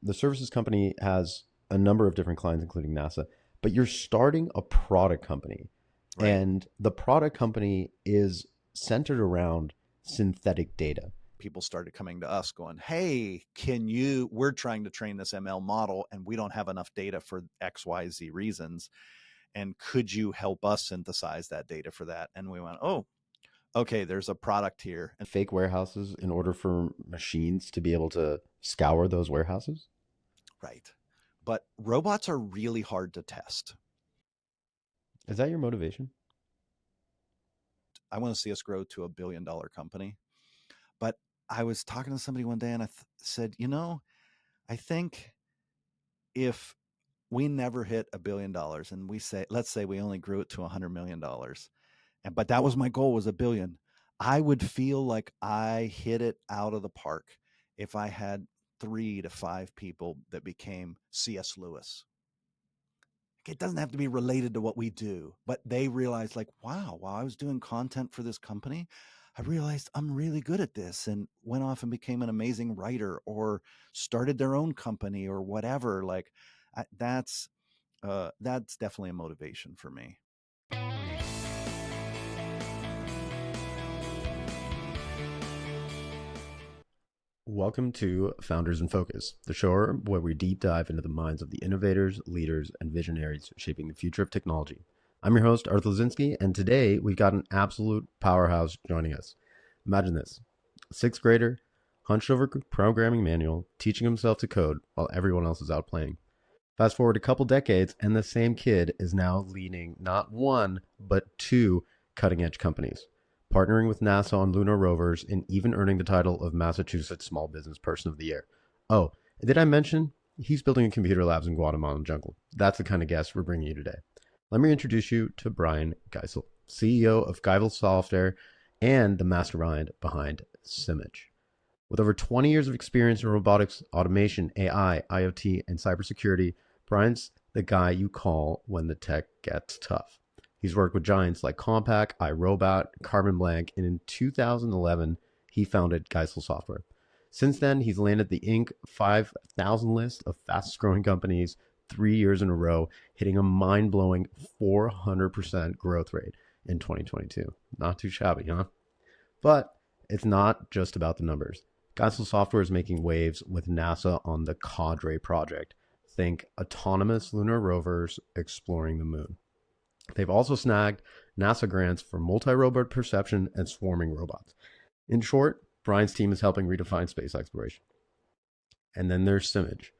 the services company has a number of different clients, including NASA, but you're starting a product company. Right. And the product company is centered around synthetic data. People started coming to us going, hey, we're trying to train this ML model and we don't have enough data for XYZ reasons. And could you help us synthesize that data for that? And we went, oh, okay, there's a product here. And Fake warehouses in order for machines to be able to scour those warehouses. right. But robots are really hard to test. Is that your motivation? I want to see us grow to $1 billion company. But I was talking to somebody one day and I said, I think if we never hit $1 billion and let's say we only grew it to $100 million, but that was my goal, was 1 billion, I would feel like I hit it out of the park if I had 3 to 5 people that became C.S. Lewis. It doesn't have to be related to what we do, but they realized, like, wow, while I was doing content for this company, I realized I'm really good at this, and went off and became an amazing writer or started their own company or whatever. Like, that's definitely a motivation for me. Welcome to Founders in Focus, the show where we deep dive into the minds of the innovators, leaders, and visionaries shaping the future of technology. I'm your host, Arthur Lazinski, and today we've got an absolute powerhouse joining us. Imagine this: a sixth grader, hunched over a programming manual, teaching himself to code while everyone else is out playing. Fast forward a couple decades, and the same kid is now leading not one, but two cutting edge companies, partnering with NASA on lunar rovers, and even earning the title of Massachusetts Small Business Person of the Year. Oh, did I mention he's building a computer labs in Guatemalan jungle? That's the kind of guest we're bringing you today. Let me introduce you to Brian Geisel, CEO of Geisel Software and the mastermind behind Symage. With over 20 years of experience in robotics, automation, AI, IoT, and cybersecurity, Brian's the guy you call when the tech gets tough. He's worked with giants like Compaq, iRobot, Carbon Blank, and in 2011, he founded Geisel Software. Since then, he's landed the Inc. 5,000 list of fastest growing companies 3 years in a row, hitting a mind blowing 400% growth rate in 2022. Not too shabby, huh? But it's not just about the numbers. Geisel Software is making waves with NASA on the Cadre project. Think autonomous lunar rovers exploring the moon. They've also snagged NASA grants for multi-robot perception and swarming robots. In short, Brian's team is helping redefine space exploration. And then there's Symage,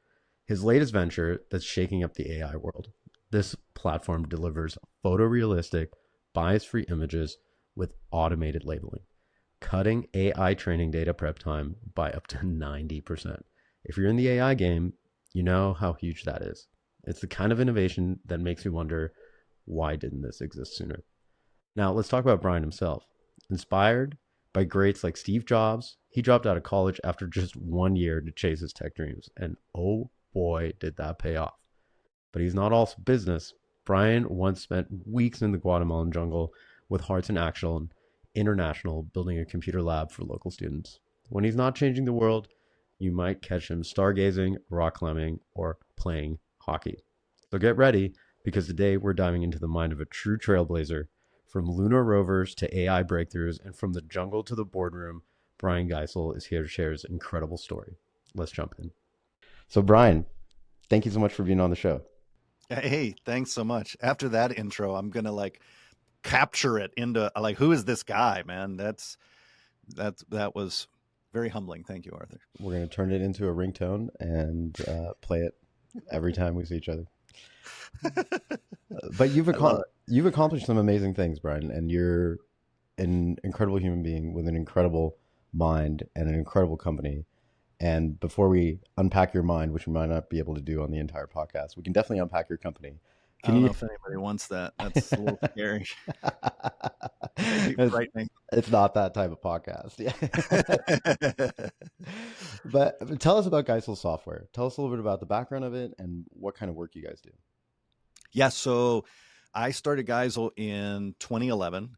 his latest venture that's shaking up the AI world. This platform delivers photorealistic, bias-free images with automated labeling, cutting AI training data prep time by up to 90%. If you're in the AI game, you know how huge that is. It's the kind of innovation that makes you wonder, why didn't this exist sooner? Now, let's talk about Brian himself. Inspired by greats like Steve Jobs, he dropped out of college after just 1 year to chase his tech dreams. And oh boy, did that pay off. But he's not all business. Brian once spent weeks in the Guatemalan jungle with Hearts in Action International building a computer lab for local students. When he's not changing the world, you might catch him stargazing, rock climbing, or playing hockey. So get ready, because today we're diving into the mind of a true trailblazer. From lunar rovers to AI breakthroughs, and from the jungle to the boardroom, Brian Geisel is here to share his incredible story. Let's jump in. So, Brian, thank you so much for being on the show. Hey, thanks so much. After that intro, I'm gonna like capture it into like, who is this guy, man? That was very humbling. Thank you, Arthur. We're going to turn it into a ringtone and play it every time we see each other. But I love it. you've accomplished some amazing things, Brian, and you're an incredible human being with an incredible mind and an incredible company. And before we unpack your mind, which we might not be able to do on the entire podcast, we can definitely unpack your company. I Can don't know you? if anybody wants that. That's a little scary. Maybe it's, frightening. it's not that type of podcast. Yeah. But tell us about Geisel Software. Tell us a little bit about the background of it and what kind of work you guys do. Yeah, so I started Geisel in 2011,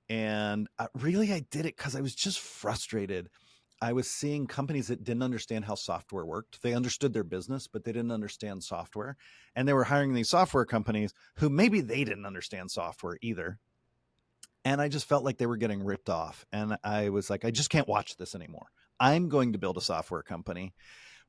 and really I did it because I was just frustrated. I was seeing companies that didn't understand how software worked. They understood their business, but they didn't understand software. And they were hiring these software companies who maybe they didn't understand software either. And I just felt like they were getting ripped off. And I was like, I just can't watch this anymore. I'm going to build a software company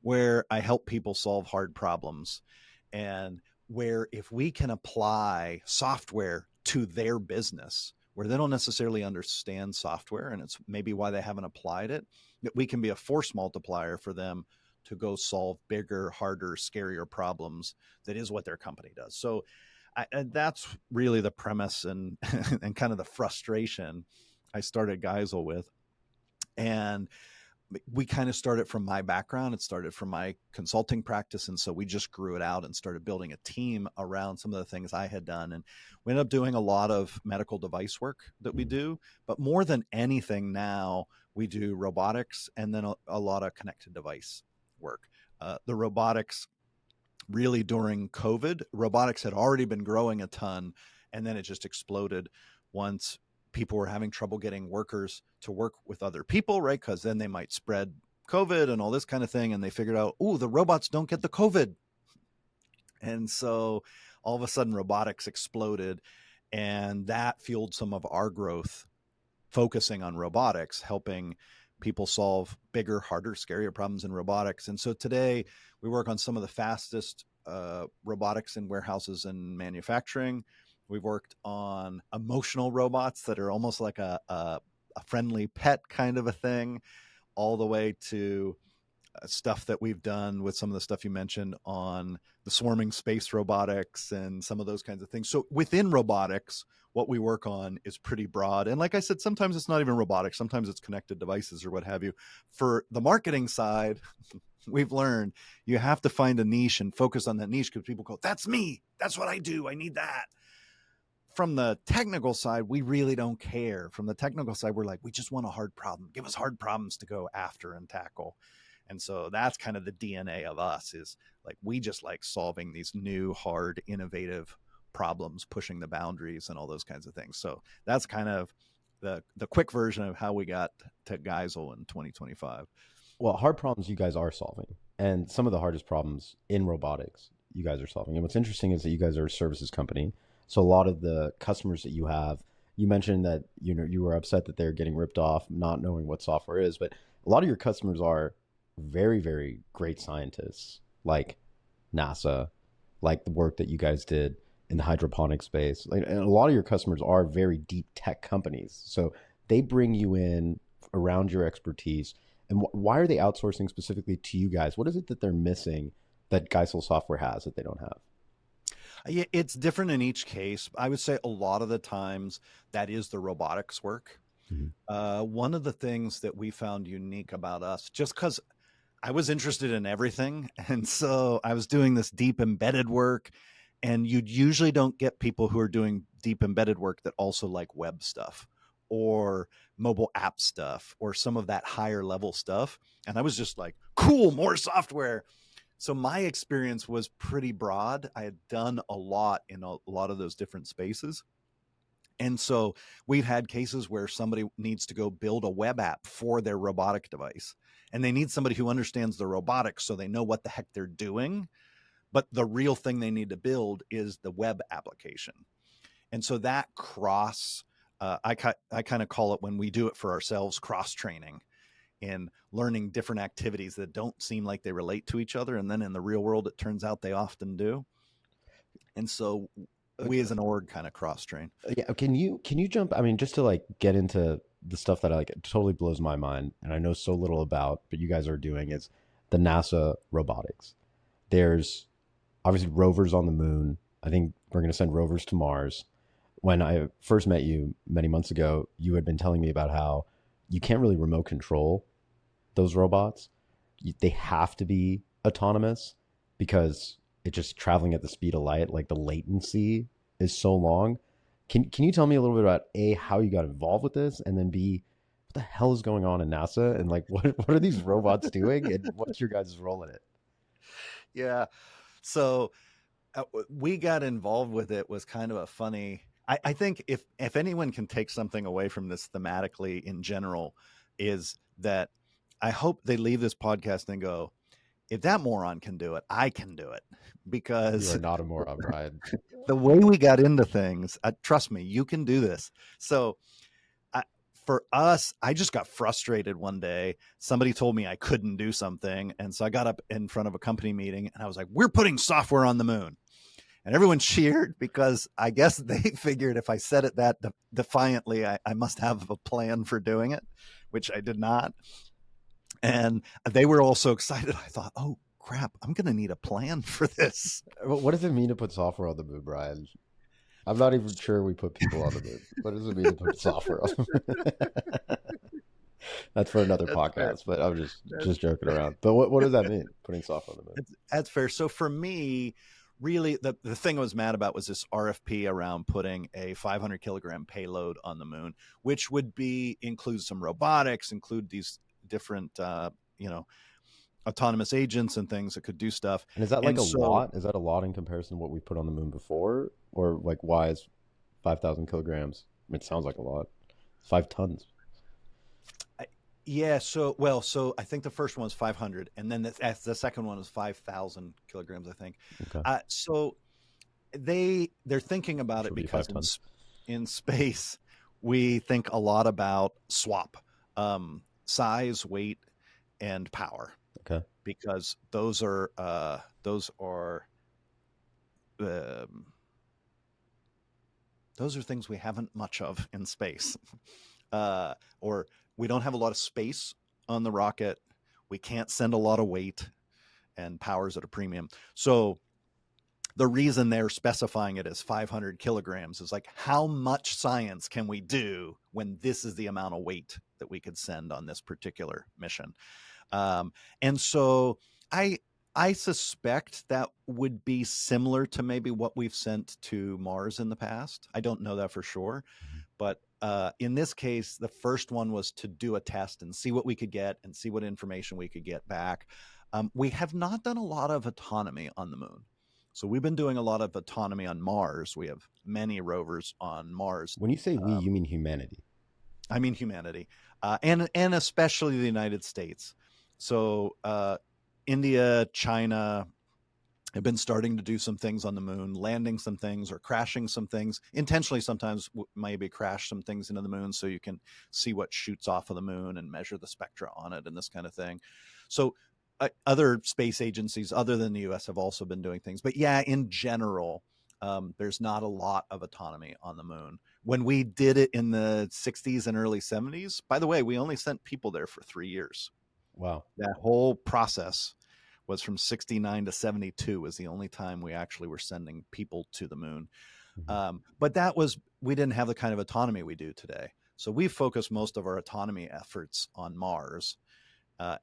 where I help people solve hard problems, and where if we can apply software to their business where they don't necessarily understand software, and it's maybe why they haven't applied it, that we can be a force multiplier for them to go solve bigger, harder, scarier problems. That is what their company does. So and that's really the premise and and kind of the frustration I started Geisel with. And we kind of started from my background. It started from my consulting practice. And so we just grew it out and started building a team around some of the things I had done. And we ended up doing a lot of medical device work that we do. But more than anything now, we do robotics and then a lot of connected device work. The robotics, really during COVID, robotics had already been growing a ton. And then it just exploded once people were having trouble getting workers to work with other people, right? Because then they might spread COVID and all this kind of thing. And they figured out, oh, the robots don't get the COVID. And so all of a sudden, robotics exploded. And that fueled some of our growth, focusing on robotics, helping people solve bigger, harder, scarier problems in robotics. And so today we work on some of the fastest robotics in warehouses and manufacturing. We've worked on emotional robots that are almost like a friendly pet kind of a thing, all the way to stuff that we've done with some of the stuff you mentioned on the swarming space robotics and some of those kinds of things. So within robotics, what we work on is pretty broad. And like I said, sometimes it's not even robotics, sometimes it's connected devices or what have you. For the marketing side, we've learned you have to find a niche and focus on that niche, because people go, that's me, that's what I do, I need that. From the technical side, we really don't care. From the technical side, we're like, we just want a hard problem. Give us hard problems to go after and tackle. And so that's kind of the DNA of us, is like, we just like solving these new, hard, innovative problems, pushing the boundaries and all those kinds of things. So that's kind of the quick version of how we got to Geisel in 2025. Well, hard problems you guys are solving, and some of the hardest problems in robotics you guys are solving. And what's interesting is that you guys are a services company, so a lot of the customers that you have, you mentioned that you were upset that they're getting ripped off, not knowing what software is, but a lot of your customers are very, very great scientists, like NASA, like the work that you guys did in the hydroponic space. Like, and a lot of your customers are very deep tech companies, so they bring you in around your expertise. And why are they outsourcing specifically to you guys? What is it that they're missing that Geisel software has that they don't have? Yeah, it's different in each case. I would say a lot of the times that is the robotics work. Mhm. One of the things that we found unique about us, just because I was interested in everything, and so I was doing this deep embedded work, and you usually don't get people who are doing deep embedded work that also like web stuff or mobile app stuff or some of that higher level stuff. And I was just like, cool, more software. So my experience was pretty broad. I had done a lot in a lot of those different spaces. And so we've had cases where somebody needs to go build a web app for their robotic device, and they need somebody who understands the robotics so they know what the heck they're doing. But the real thing they need to build is the web application. And so that I kind of call it, when we do it for ourselves, cross training, in learning different activities that don't seem like they relate to each other. And then in the real world, it turns out they often do. And so we as an org kind of cross train. Yeah, can you jump? I mean, just to like get into the stuff that I like, it totally blows my mind, and I know so little about, but you guys are doing is the NASA robotics. There's obviously rovers on the moon. I think we're going to send rovers to Mars. When I first met you many months ago, you had been telling me about how you can't really remote control those robots. They have to be autonomous because it's just traveling at the speed of light. Like the latency is so long. Can you tell me a little bit about A, how you got involved with this, and then B, what the hell is going on in NASA, and like what are these robots doing, and what's your guys' role in it? Yeah. So we got involved with it, was kind of a funny. I think if anyone can take something away from this thematically in general, is that I hope they leave this podcast and go, if that moron can do it, I can do it. You Because are not a moron, Brian. the way we got into things, trust me, you can do this. So I, for us, I just got frustrated one day. Somebody told me I couldn't do something. And so I got up in front of a company meeting and I was like, we're putting software on the moon. And everyone cheered because I guess they figured if I said it that defiantly, I must have a plan for doing it, which I did not. And they were all so excited. I thought, oh, crap, I'm going to need a plan for this. What does it mean to put software on the moon, Brian? I'm not even sure we put people on the moon. What does it mean to put software on the moon? That's for another That's fair. podcast, but I'm That's, just joking around. But what does that mean, putting software on the moon? that's fair. So for me, really, the thing I was mad about was this RFP around putting a 500 kilogram payload on the moon, which would include some robotics, include these different, autonomous agents and things that could do stuff. And is that like And a so lot? Is that a lot in comparison to what we put on the moon before? Or like why is 5,000 kilograms? I mean, it sounds like a lot. 5 tons. yeah, so I think the first one was 500, and then the second one was 5,000 kilograms, I think. Okay. So they're thinking about Which it would be because 5 tons. in space we think a lot about swap, size, weight, and power, Okay. because um, those are things we haven't much of in space. Or we don't have a lot of space on the rocket. We can't send a lot of weight, and power's at a premium. So the reason they're specifying it as 500 kilograms is like, how much science can we do when this is the amount of weight that we could send on this particular mission? And so I suspect that would be similar to maybe what we've sent to Mars in the past. I don't know that for sure, but in this case, the first one was to do a test and see what we could get and see what information we could get back. We have not done a lot of autonomy on the moon. So we've been doing a lot of autonomy on Mars. We have many rovers on Mars. When you say we, you mean humanity. I mean humanity, and especially the United States. So India, China have been starting to do some things on the moon, landing some things or crashing some things intentionally. Sometimes maybe crash some things into the moon so you can see what shoots off of the moon and measure the spectra on it and this kind of thing. So other space agencies other than the US have also been doing things. But yeah, in general, there's not a lot of autonomy on the moon. When we did it in the 60s and early 70s, by the way, we only sent people there for 3 years. Wow. That whole process was from 69 to 72 was the only time we actually were sending people to the moon. But we didn't have the kind of autonomy we do today. So we focus most of our autonomy efforts on Mars.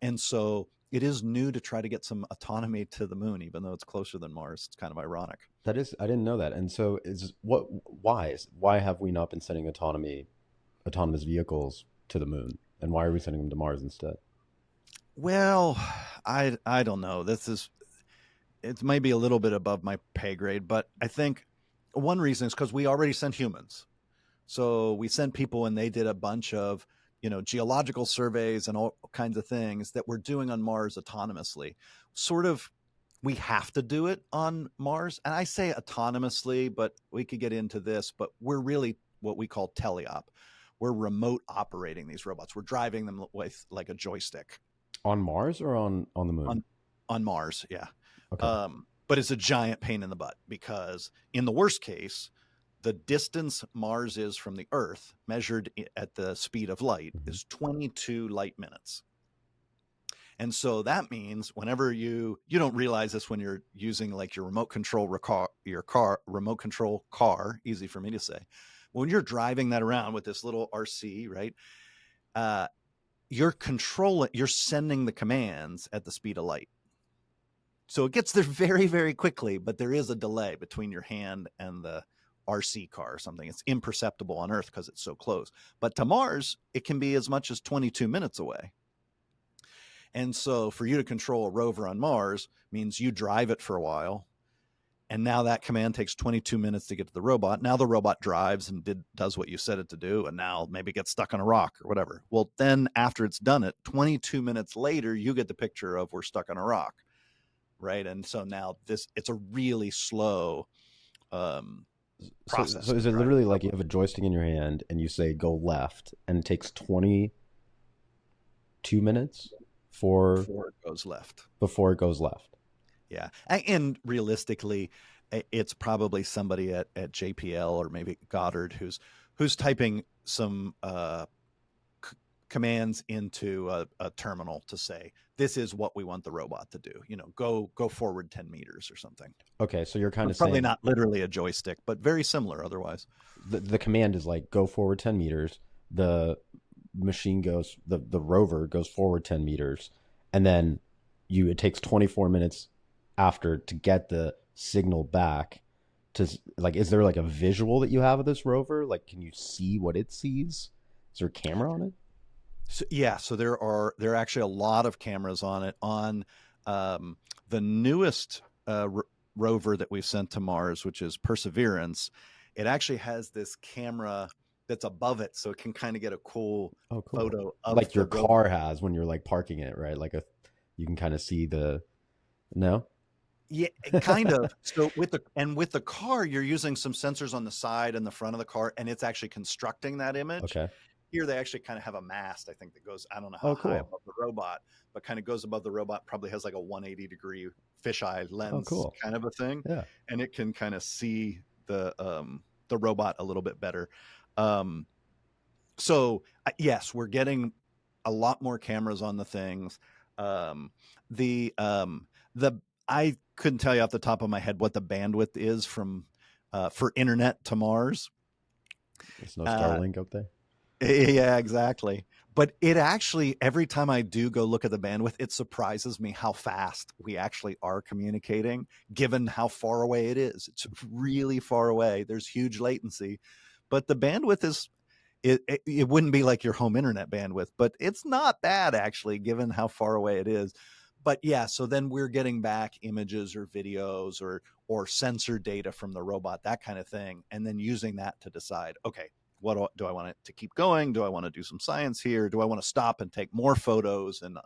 And so it is new to try to get some autonomy to the moon, even though it's closer than Mars. It's kind of ironic. That is, I didn't know that. And so why have we not been sending autonomous vehicles to the moon? And why are we sending them to Mars instead? Well, I don't know. It might be a little bit above my pay grade, but I think one reason is because we already sent humans. So we sent people and they did a bunch of, geological surveys and all kinds of things that we're doing on Mars autonomously. Sort of, we have to do it on Mars. And I say autonomously, but we could get into this, but we're really what we call teleop. We're remote operating these robots. We're driving them with like a joystick. On Mars or on the moon? On Mars, yeah. Okay. But it's a giant pain in the butt because in the worst case, the distance Mars is from the Earth, measured at the speed of light, is 22 light minutes. And so that means whenever you don't realize this when you're using like your remote control remote control car, easy for me to say. When you're driving that around with this little RC, right? You're sending the commands at the speed of light. So it gets there very, very quickly, but there is a delay between your hand and the RC car or something. It's imperceptible on Earth because it's so close. But to Mars, it can be as much as 22 minutes away. And so for you to control a rover on Mars means you drive it for a while And now that command takes 22 minutes to get to the robot. Now the robot drives and does what you said it to do, and now maybe gets stuck on a rock or whatever. Well, then after it's done it, 22 minutes later, you get the picture of we're stuck on a rock, right? And so now it's a really slow process. So is it literally like you have a joystick in your hand and you say go left, and it takes 22 minutes before it goes left? Before it goes left. Yeah. And realistically, it's probably somebody at JPL or maybe Goddard who's typing some commands into a terminal to say, this is what we want the robot to do. Go forward 10 meters or something. Okay, so you're kind of probably saying not literally a joystick, but very similar otherwise. the command is like go forward 10 meters. The machine goes, the rover goes forward 10 meters, and then it takes 24 minutes after to get the signal back to, like, is there like a visual that you have of this rover? Like, can you see what it sees? Is there a camera on it? So, yeah, so there are actually a lot of cameras on it. On the newest rover that we've sent to Mars, which is Perseverance, it actually has this camera that's above it, so it can kind of get a cool photo of like your car rover. has when you're like parking it, right? Like you can kind of see the no. Yeah, kind of. So with the car, you're using some sensors on the side and the front of the car, and it's actually constructing that image. Okay. Here they actually kind of have a mast, I think, that goes, I don't know Oh, how high cool. above the robot, but kind of goes above the robot, probably has like a 180-degree fisheye Oh, lens cool. kind of a thing. Yeah. And it can kind of see the robot a little bit better. So yes, we're getting a lot more cameras on the things. The I couldn't tell you off the top of my head what the bandwidth is from for internet to Mars. There's no Starlink up there. Yeah, exactly. But it actually, every time I do go look at the bandwidth, it surprises me how fast we actually are communicating, given how far away it is. It's really far away. There's huge latency, but the bandwidth is, it wouldn't be like your home internet bandwidth, but it's not bad actually, given how far away it is. But yeah, so then we're getting back images or videos or sensor data from the robot, that kind of thing, and then using that to decide, okay, what do I want it to keep going? Do I want to do some science here? Do I want to stop and take more photos and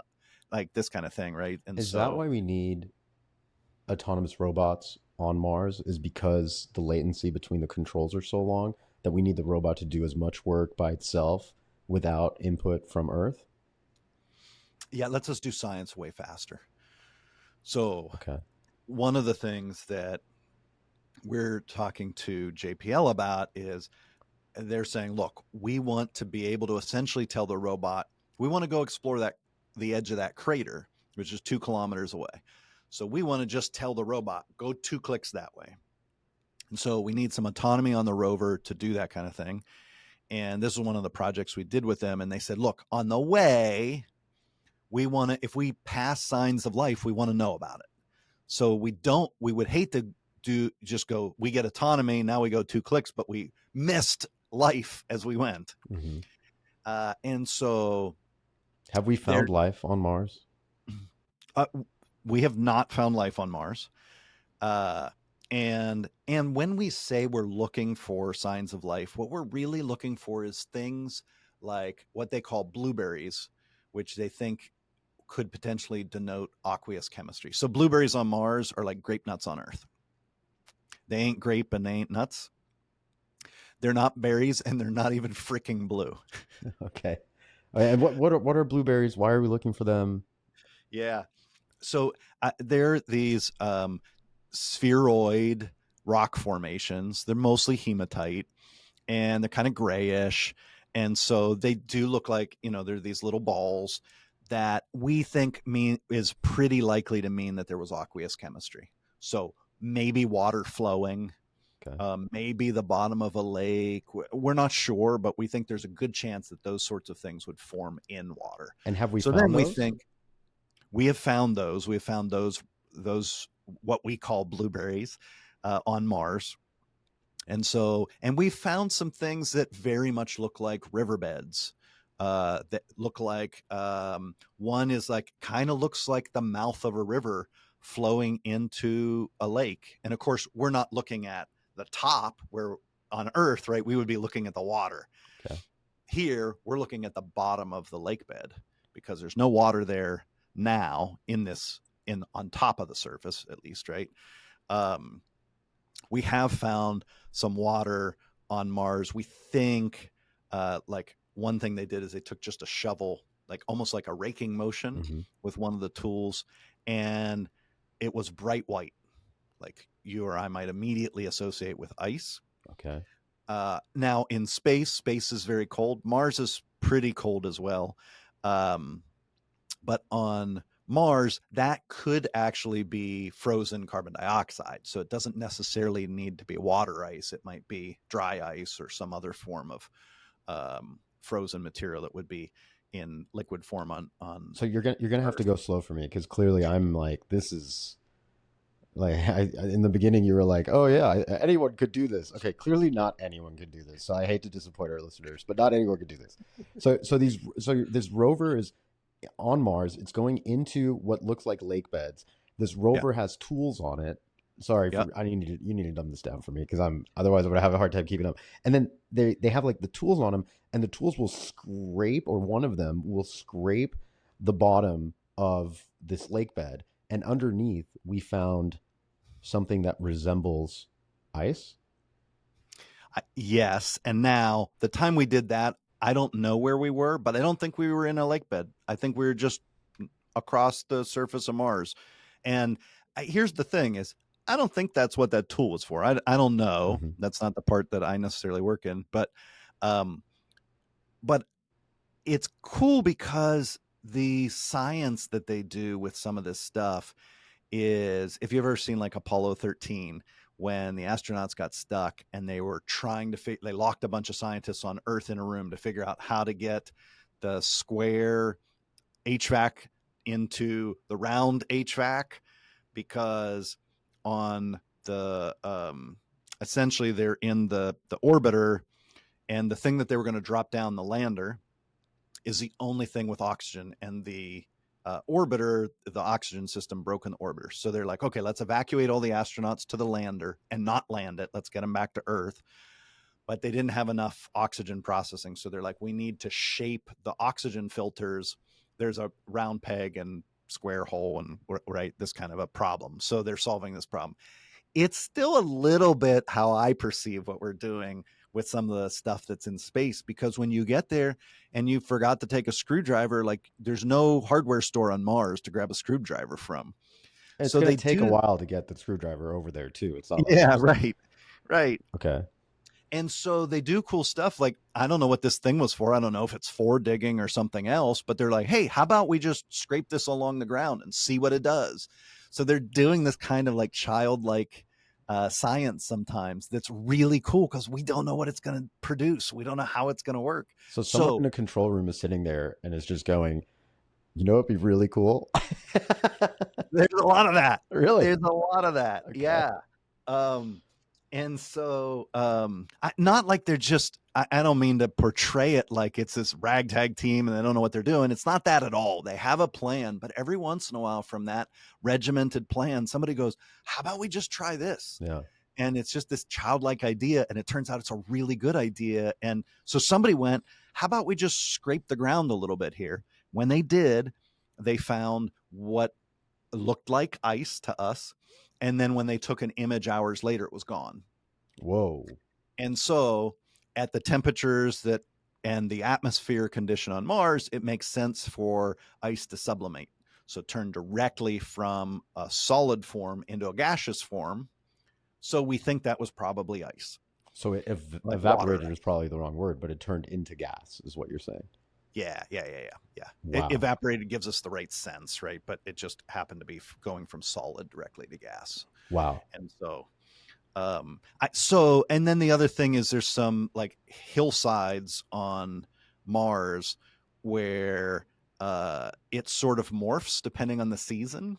like this kind of thing, right? And Is that so why we need autonomous robots on Mars? Is because the latency between the controls are so long that we need the robot to do as much work by itself without input from Earth? yeah, lets us do science way faster. So Okay. one of the things that we're talking to JPL about is they're saying, look, we want to be able to essentially tell the robot, we want to go explore the edge of that crater, which is 2 kilometers away. So we want to just tell the robot, go 2 clicks that way. And so we need some autonomy on the rover to do that kind of thing. And this is one of the projects we did with them. And they said, look, on the way, we want to, if we pass signs of life, we want to know about it. So we would hate to go, we get autonomy, now we go 2 clicks, but we missed life as we went. Mm-hmm. And so have we found life on Mars? We have not found life on Mars. And when we say we're looking for signs of life, what we're really looking for is things like what they call blueberries, which they think could potentially denote aqueous chemistry. So blueberries on Mars are like grape nuts on Earth. They ain't grape and they ain't nuts. They're not berries, and they're not even freaking blue. Okay. And what are blueberries? Why are we looking for them? Yeah. So they're these spheroid rock formations. They're mostly hematite, and they're kind of grayish. And so they do look like, they're these little balls that we think is pretty likely to mean that there was aqueous chemistry. So maybe water flowing. Okay. Maybe the bottom of a lake. We're not sure, but we think there's a good chance that those sorts of things would form in water. And have we so found then those? We think we have found those. We have found those what we call blueberries on Mars. And we found some things that very much look like riverbeds. That look like one is like kind of looks like the mouth of a river flowing into a lake. And of course, we're not looking at the top where on Earth, right? We would be looking at the water. Okay. Here, we're looking at the bottom of the lake bed because there's no water there now in on top of the surface, at least, right? Um, we have found some water on Mars. We think, like one thing they did is they took just a shovel, like almost like a raking motion Mm-hmm. with one of the tools, and it was bright white, like you or I might immediately associate with ice. Okay. Now in space is very cold. Mars is pretty cold as well. But on Mars, that could actually be frozen carbon dioxide. So it doesn't necessarily need to be water ice. It might be dry ice or some other form of frozen material that would be in liquid form on So you're gonna have to Earth. go slow for me because clearly I'm like this is like in the beginning you were like, oh yeah, anyone could do this. Okay, clearly not anyone could do this. So I hate to disappoint our listeners, but not anyone could do this. So this rover is on Mars. It's going into what looks like lake beds. This Yeah. rover has tools on it. Sorry Yep. for you need to dumb this down for me because I'm otherwise I would have a hard time keeping up. And then they have like the tools on them, and the tools will scrape, or one of them will scrape the bottom of this lake bed, and underneath we found something that resembles ice. Yes. And now the time we did that, I don't know where we were, but I don't think we were in a lake bed. I think we were just across the surface of Mars. And here's the thing is, I don't think that's what that tool was for. I don't know. Mm-hmm. That's not the part that I necessarily work in, um, but it's cool because the science that they do with some of this stuff is, if you've ever seen like Apollo 13, when the astronauts got stuck and they were trying to they locked a bunch of scientists on Earth in a room to figure out how to get the square HVAC into the round HVAC, because on the essentially they're in the orbiter, and the thing that they were going to drop down, the lander, is the only thing with oxygen, and the orbiter, the oxygen system broke in the orbiter. So they're like, okay, let's evacuate all the astronauts to the lander and not land it. Let's get them back to Earth. But they didn't have enough oxygen processing. So they're like, we need to shape the oxygen filters. There's a round peg and square hole, and right, this kind of a problem. So they're solving this problem. It's still a little bit how I perceive what we're doing with some of the stuff that's in space, because when you get there and you forgot to take a screwdriver, like there's no hardware store on Mars to grab a screwdriver from. And it's So going they to take a do. while to get the screwdriver over there too. It's not like you Yeah, just right. Right. okay. And so they do cool stuff. Like, I don't know what this thing was for. I don't know if it's for digging or something else, but they're like, hey, how about we just scrape this along the ground and see what it does? So they're doing this kind of like childlike science sometimes that's really cool, because we don't know what it's going to produce. We don't know how it's going to work. So someone in So a control room is sitting there and is just going, you know, it'd be really cool. there's a lot of that. Really? There's a lot of that. Okay. Yeah. Um, and so not like they're just, I don't mean to portray it like it's this ragtag team and they don't know what they're doing. It's not that at all. They have a plan, but every once in a while, from that regimented plan, somebody goes, how about we just try this? Yeah. And it's just this childlike idea, and it turns out it's a really good idea. And so somebody went, how about we just scrape the ground a little bit here? When they did, they found what looked like ice to us. And then when they took an image hours later, it was gone. Whoa. And so at the temperatures that and the atmosphere condition on Mars, it makes sense for ice to sublimate. So turn directly from a solid form into a gaseous form. So we think that was probably ice, So like water evaporated is ice. probably the wrong word, but it turned into gas, is what you're saying. Yeah. Wow. Evaporated gives us the right sense, right? But it just happened to be going from solid directly to gas. Wow. And so and then the other thing is, there's some like hillsides on Mars where it sort of morphs depending on the season.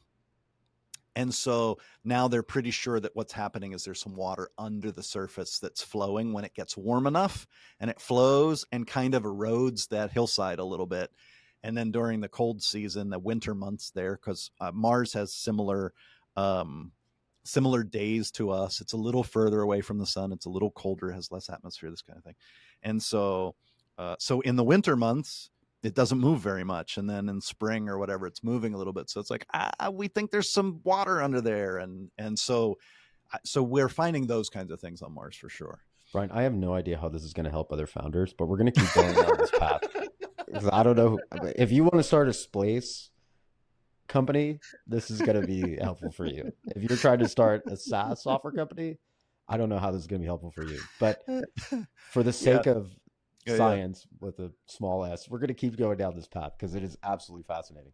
And so now they're pretty sure that what's happening is there's some water under the surface that's flowing when it gets warm enough, and it flows and kind of erodes that hillside a little bit. And then during the cold season, the winter months there, because Mars has similar um, similar days to us. It's a little further away from the sun. It's a little colder, has less atmosphere, this kind of thing. And so in the winter months, it doesn't move very much, and then in spring or whatever, it's moving a little bit. So it's like, we think there's some water under there, and so we're finding those kinds of things on Mars for sure. Brian, I have no idea how this is going to help other founders, but we're going to keep going down this path. Because I don't know if you want to start a space company, this is going to be helpful for you. If you're trying to start a SaaS software company, I don't know how this is going to be helpful for you. But for the Yeah, sake of yeah. science with a small s, we're going to keep going down this path because it is absolutely fascinating.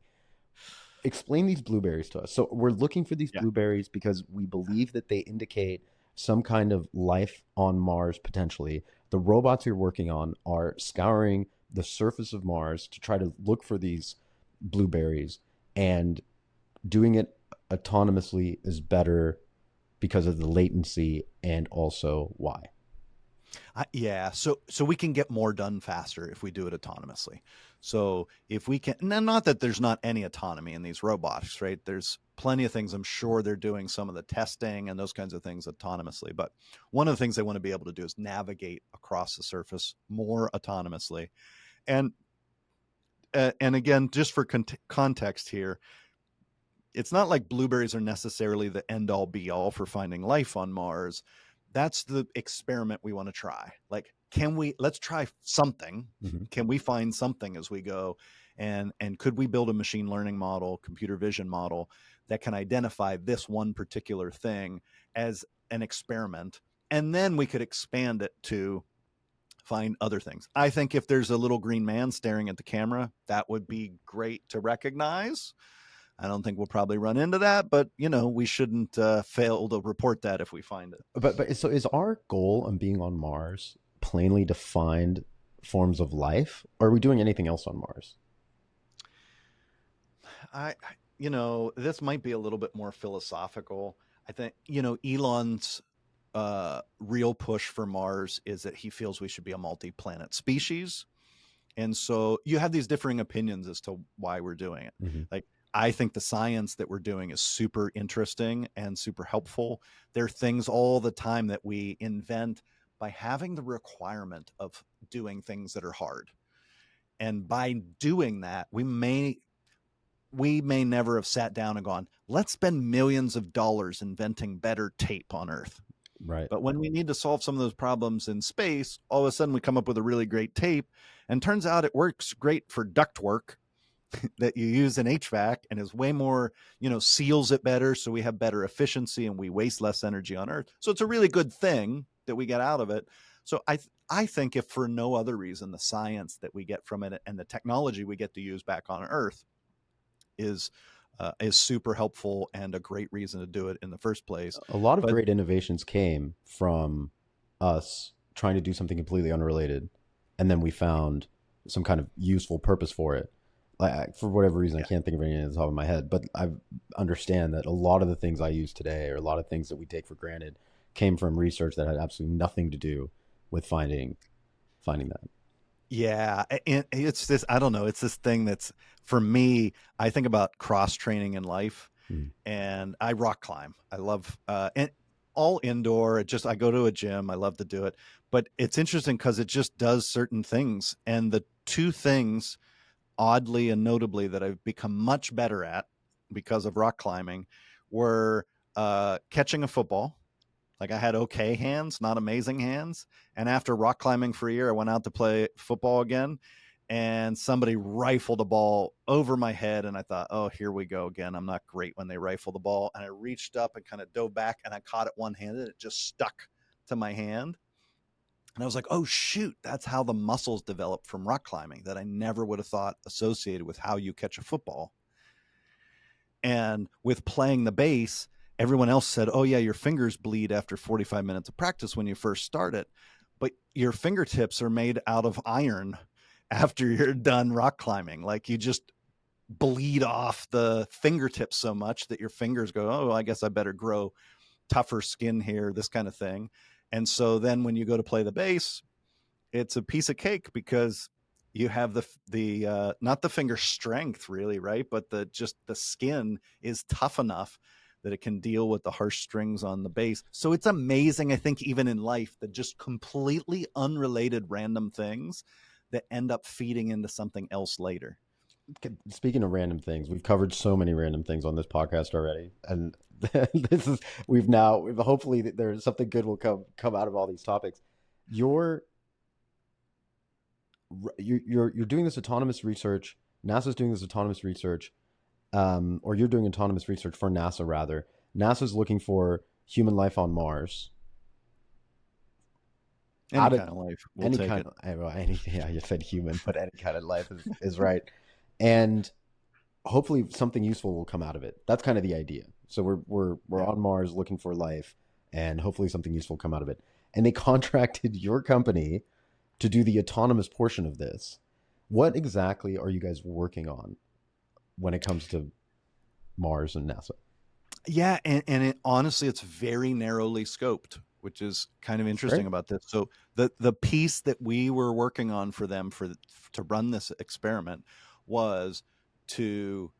Explain these blueberries to us. So we're looking for these Yeah. blueberries because we believe that they indicate some kind of life on Mars potentially. The robots you're working on are scouring the surface of Mars to try to look for these blueberries, and doing it autonomously is better because of the latency and also why. Yeah, so we can get more done faster if we do it autonomously. So if we can, not that there's not any autonomy in these robots, right? There's plenty of things. I'm sure they're doing some of the testing and those kinds of things autonomously. But one of the things they want to be able to do is navigate across the surface more autonomously. And and again, just for context here, it's not like blueberries are necessarily the end all be all for finding life on Mars. That's the experiment we want to try. Like, let's try something. Mm-hmm. Can we find something as we go? And could we build a machine learning model, computer vision model that can identify this one particular thing as an experiment? And then we could expand it to find other things. I think if there's a little green man staring at the camera, that would be great to recognize. I don't think we'll probably run into that, but we shouldn't fail to report that if we find it. But so is our goal on being on Mars plainly defined forms of life, or are we doing anything else on Mars? This might be a little bit more philosophical. I think Elon's real push for Mars is that he feels we should be a multi-planet species. And so you have these differing opinions as to why we're doing it. Mm-hmm. Like, I think the science that we're doing is super interesting and super helpful. There are things all the time that we invent by having the requirement of doing things that are hard. And by doing that, we may never have sat down and gone, let's spend millions of dollars inventing better tape on Earth. Right. But when we need to solve some of those problems in space, all of a sudden we come up with a really great tape, and turns out it works great for ductwork that you use in HVAC, and is way more, seals it better. So we have better efficiency and we waste less energy on Earth. So it's a really good thing that we get out of it. So I think, if for no other reason, the science that we get from it and the technology we get to use back on Earth is super helpful and a great reason to do it in the first place. A lot of But great innovations came from us trying to do something completely unrelated, and then we found some kind of useful purpose for it. Like, for whatever reason, I yeah, can't think of anything on the top of my head, but I understand that a lot of the things I use today, or a lot of things that we take for granted, came from research that had absolutely nothing to do with finding that. yeah, and it's this. I don't know. It's this thing that's, for me, I think about cross training in life, Mm. and I rock climb. I love and all indoor. I go to a gym. I love to do it, but it's interesting because it just does certain things. And the two things, oddly and notably, that I've become much better at because of rock climbing were catching a football. Like, I had okay hands, not amazing hands. And after rock climbing for a year, I went out to play football again, and somebody rifled a ball over my head. And I thought, oh, here we go again. I'm not great when they rifle the ball. And I reached up and kind of dove back, and I caught it one handed. It just stuck to my hand. And I was like, oh, shoot, that's how the muscles develop from rock climbing that I never would have thought associated with how you catch a football. And with playing the bass, everyone else said, oh, yeah, your fingers bleed after 45 minutes of practice when you first start it. But your fingertips are made out of iron after you're done rock climbing. Like, you just bleed off the fingertips so much that your fingers go, oh, I guess I better grow tougher skin here, this kind of thing. And so then when you go to play the bass, it's a piece of cake because you have the not the finger strength really, right? But the skin is tough enough that it can deal with the harsh strings on the bass. So it's amazing, I think, even in life, that just completely unrelated random things that end up feeding into something else later. Speaking of random things, we've covered so many random things on this podcast already, and this is we've hopefully there's something good will come out of all these topics. You're you're doing this autonomous research. NASA's doing this autonomous research, or you're doing autonomous research for NASA rather. NASA's looking for human life on Mars. Any Out of kind of life, we'll any take kind it. of anything, yeah, you said human, but any kind of life is right, and hopefully something useful will come out of it. That's kind of the idea. So we're Yeah. on Mars looking for life, and hopefully something useful will come out of it. And they contracted your company to do the autonomous portion of this. What exactly are you guys working on when it comes to Mars and NASA? Yeah, and honestly, it's very narrowly scoped, which is kind of It's great. interesting about this. So the piece that we were working on for them to run this experiment was to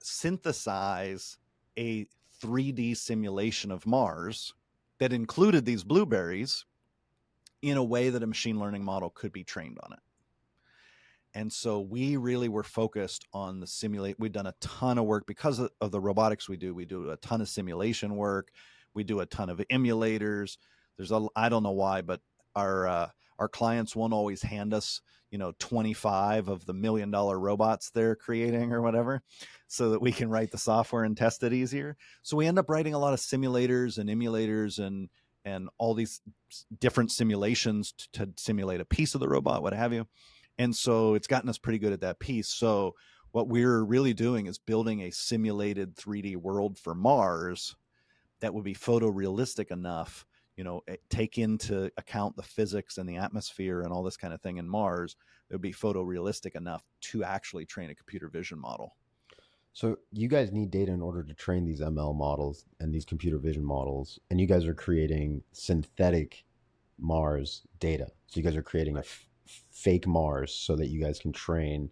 synthesize a 3D simulation of Mars that included these blueberries in a way that a machine learning model could be trained on it. And so we really were focused on the simulate. We've done a ton of work because of the robotics we do. We do a ton of simulation work. We do a ton of emulators. I don't know why, but our clients won't always hand us 25 of the $1 million robots they're creating or whatever, so that we can write the software and test it easier. So we end up writing a lot of simulators and emulators and all these different simulations to simulate a piece of the robot, what have you. And so it's gotten us pretty good at that piece. So what we're really doing is building a simulated 3D world for Mars that would be photorealistic enough, take into account the physics and the atmosphere and all this kind of thing in Mars. It would be photorealistic enough to actually train a computer vision model. So you guys need data in order to train these ML models and these computer vision models, and you guys are creating synthetic Mars data. So you guys are creating a Right. fake Mars so that you guys can train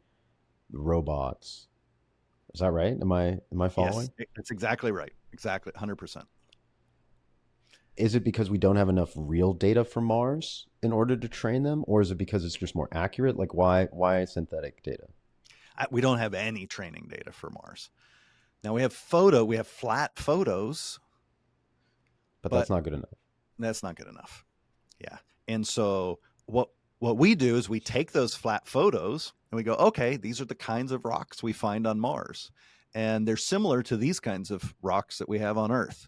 the robots. Is that right? Am I Yes, following? that's exactly right. Exactly, 100%. Is it because we don't have enough real data for Mars in order to train them, or is it because it's just more accurate? Like why synthetic data? We don't have any training data for Mars. Now we have flat photos, But that's but not good enough. that's not good enough. Yeah. And so what we do is we take those flat photos and we go, okay, these are the kinds of rocks we find on Mars. And they're similar to these kinds of rocks that we have on Earth.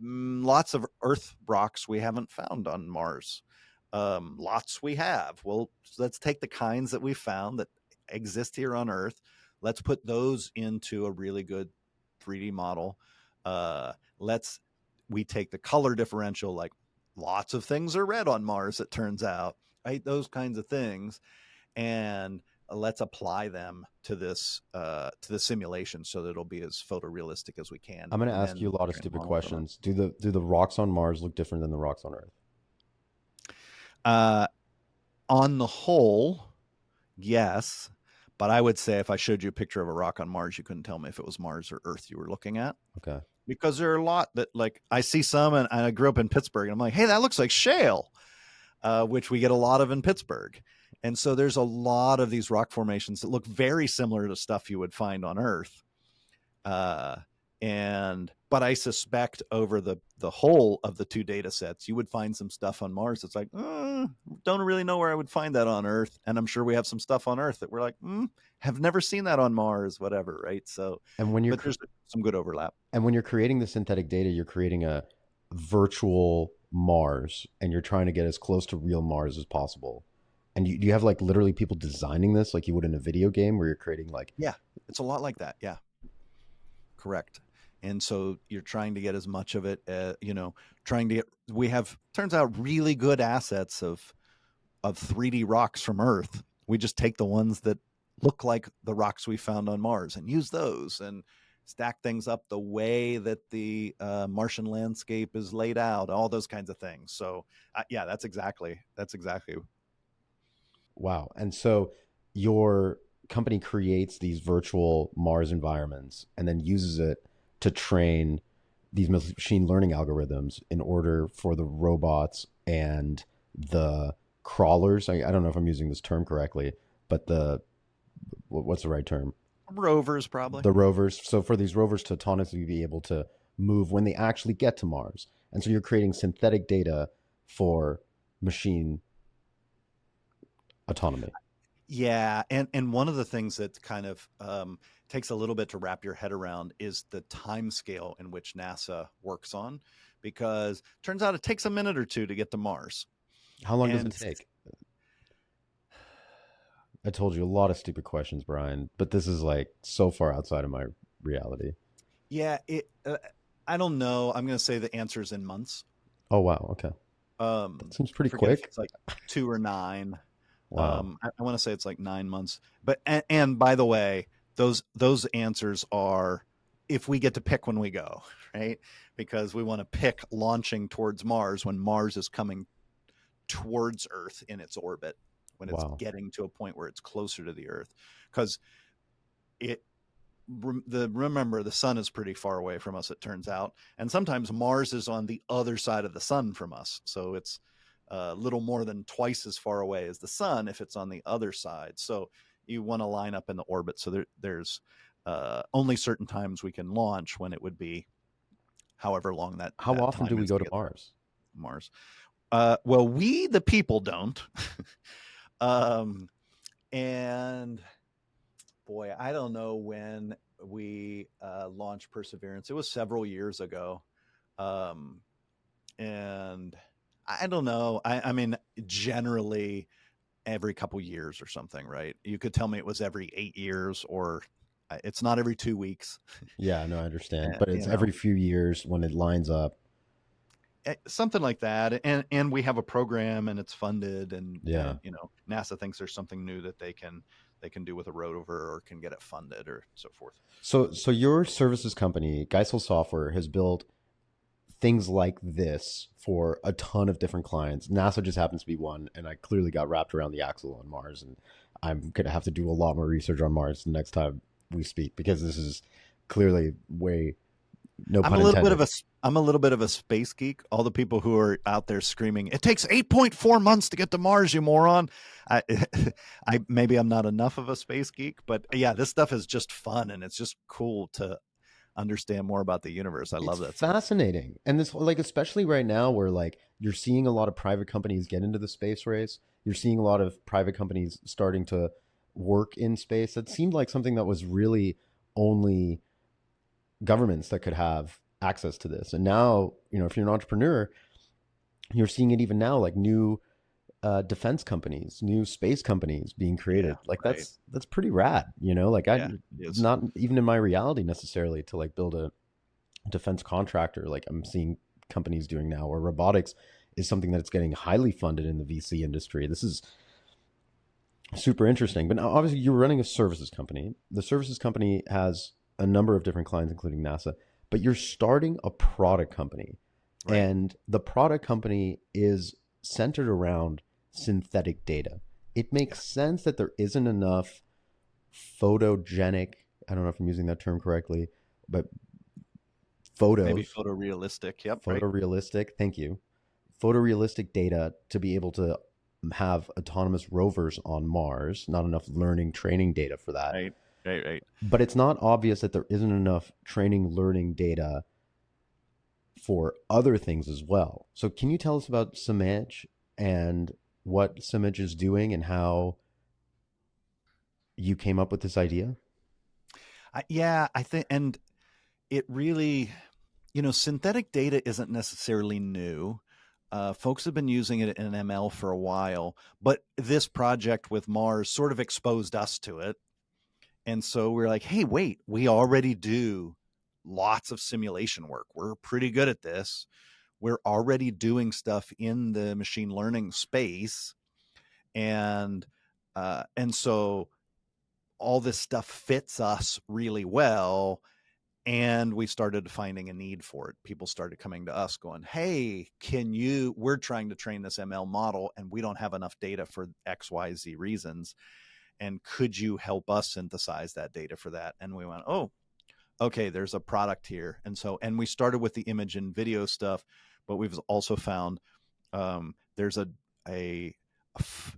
Lots of Earth rocks we haven't found on Mars. Lots we have. Well, let's take the kinds that we found that exist here on Earth. Let's put those into a really good 3D model. Let's we take the color differential, like lots of things are red on Mars, it turns out, right? Those kinds of things, and let's apply them to the simulation so that it'll be as photorealistic as we can, I'm going to and ask then you a lot of train a stupid model from it. questions. Do the rocks on Mars look different than the rocks on Earth? Uh, on the whole, yes, but I would say if I showed you a picture of a rock on Mars, you couldn't tell me if it was Mars or Earth you were looking at, Okay. because there are a lot that, like, I see some, and I grew up in Pittsburgh, and I'm like, hey, that looks like shale, which we get a lot of in Pittsburgh. And so there's a lot of these rock formations that look very similar to stuff you would find on Earth. Uh, but I suspect over the whole of the two data sets, you would find some stuff on Mars that's like, don't really know where I would find that on Earth. And I'm sure we have some stuff on Earth that we're like, have never seen that on Mars, whatever, right? So, And when you're but there's some good overlap. and when you're creating the synthetic data, you're creating a virtual Mars, and you're trying to get as close to real Mars as possible. And do you have like literally people designing this like you would in a video game where you're creating like Yeah, it's a lot like that. Yeah, correct. And so you're trying to get as much of it, trying to get. We have, turns out, really good assets of 3D rocks from Earth. We just take the ones that look like the rocks we found on Mars and use those and stack things up the way that the Martian landscape is laid out, all those kinds of things. So yeah, that's exactly. wow. And so your company creates these virtual Mars environments and then uses it to train these machine learning algorithms in order for the robots and the crawlers. I don't know if I'm using this term correctly, but what's the right term? Rovers, probably. The rovers. So for these rovers to autonomously be able to move when they actually get to Mars. And so you're creating synthetic data for machine autonomy. Yeah, and one of the things that kind of takes a little bit to wrap your head around is the time scale in which NASA works on, because turns out it takes a minute or two to get to Mars. How long does it And take? I told you a lot of stupid questions, Brian, but this is like so far outside of my reality. yeah, I don't know. I'm going to say the answer is in months. Oh, wow. Okay. That seems I pretty forget if quick. it's like 2 or 9. Wow. I want to say it's like 9 months. But and by the way, those answers are if we get to pick when we go, right? Because we want to pick launching towards Mars when Mars is coming towards Earth in its orbit, when it's Wow. getting to a point where it's closer to the Earth, because it remember the sun is pretty far away from us, it turns out, and sometimes Mars is on the other side of the sun from us, so it's a little more than twice as far away as the sun if it's on the other side. So you want to line up in the orbit, so there's only certain times we can launch, when it would be however long How that often do time we is go to to get there. Mars? Mars. Well, we the people don't. um, and boy, I don't know when we launched Perseverance. It was several years ago. Um, and I don't know. I mean, generally every couple years or something, right? You could tell me it was every 8 years, or it's not every 2 weeks. Yeah, no, I understand. But You it's know, every few years when it lines up. something like that. And we have a program, and it's funded, Yeah. and NASA thinks there's something new that they can do with a rover, or can get it funded, or so forth. So your services company, Geisel Software, has built things like this for a ton of different clients. NASA just happens to be one, and I clearly got wrapped around the axle on Mars, and I'm gonna have to do a lot more research on Mars the next time we speak because this is clearly way no I'm a pun little bit of intended. a I'm a little bit of a space geek. All the people who are out there screaming, "It takes 8.4 months to get to Mars, you moron!" I, I maybe I'm not enough of a space geek, but yeah, this stuff is just fun, and it's just cool to understand more about the universe. I It's love that stuff. fascinating. And this like especially right now where like you're seeing a lot of private companies get into the space race. You're seeing a lot of private companies starting to work in space. It seemed like something that was really only governments that could have access to this. And now, if you're an entrepreneur, you're seeing it even now, like new defense companies, new space companies being Yeah, created. Like right. that's pretty rad. Like I Yeah, it is. not even in my reality necessarily to like build a defense contractor like I'm seeing companies doing now, or robotics is something that's getting highly funded in the VC industry. This is super interesting. But now, obviously, you're running a services company. The services company has a number of different clients, including NASA, but you're starting a product company. Right. And the product company is centered around synthetic data. It Yeah. makes sense that there isn't enough photogenic, I don't know if I'm using that term correctly, but Maybe photos, photorealistic. Yep. Right. photorealistic, thank you, photorealistic data to be able to have autonomous rovers on Mars, not enough learning training data for that. Right. Right. Right. But it's not obvious that there isn't enough training learning data for other things as well. So can you tell us about Symage and what Symage is doing and how you came up with this idea? Yeah, I think, and it really, synthetic data isn't necessarily new. Folks have been using it in ML for a while, but this project with Mars sort of exposed us to it. And so we're like, hey, wait, we already do lots of simulation work. We're pretty good at this. We're already doing stuff in the machine learning space. And so all this stuff fits us really well, and we started finding a need for it. People started coming to us going, hey, we're trying to train this ML model, and we don't have enough data for XYZ reasons, and could you help us synthesize that data for that? And we went, oh, okay, there's a product here. And we started with the image and video stuff, but we've also found there's a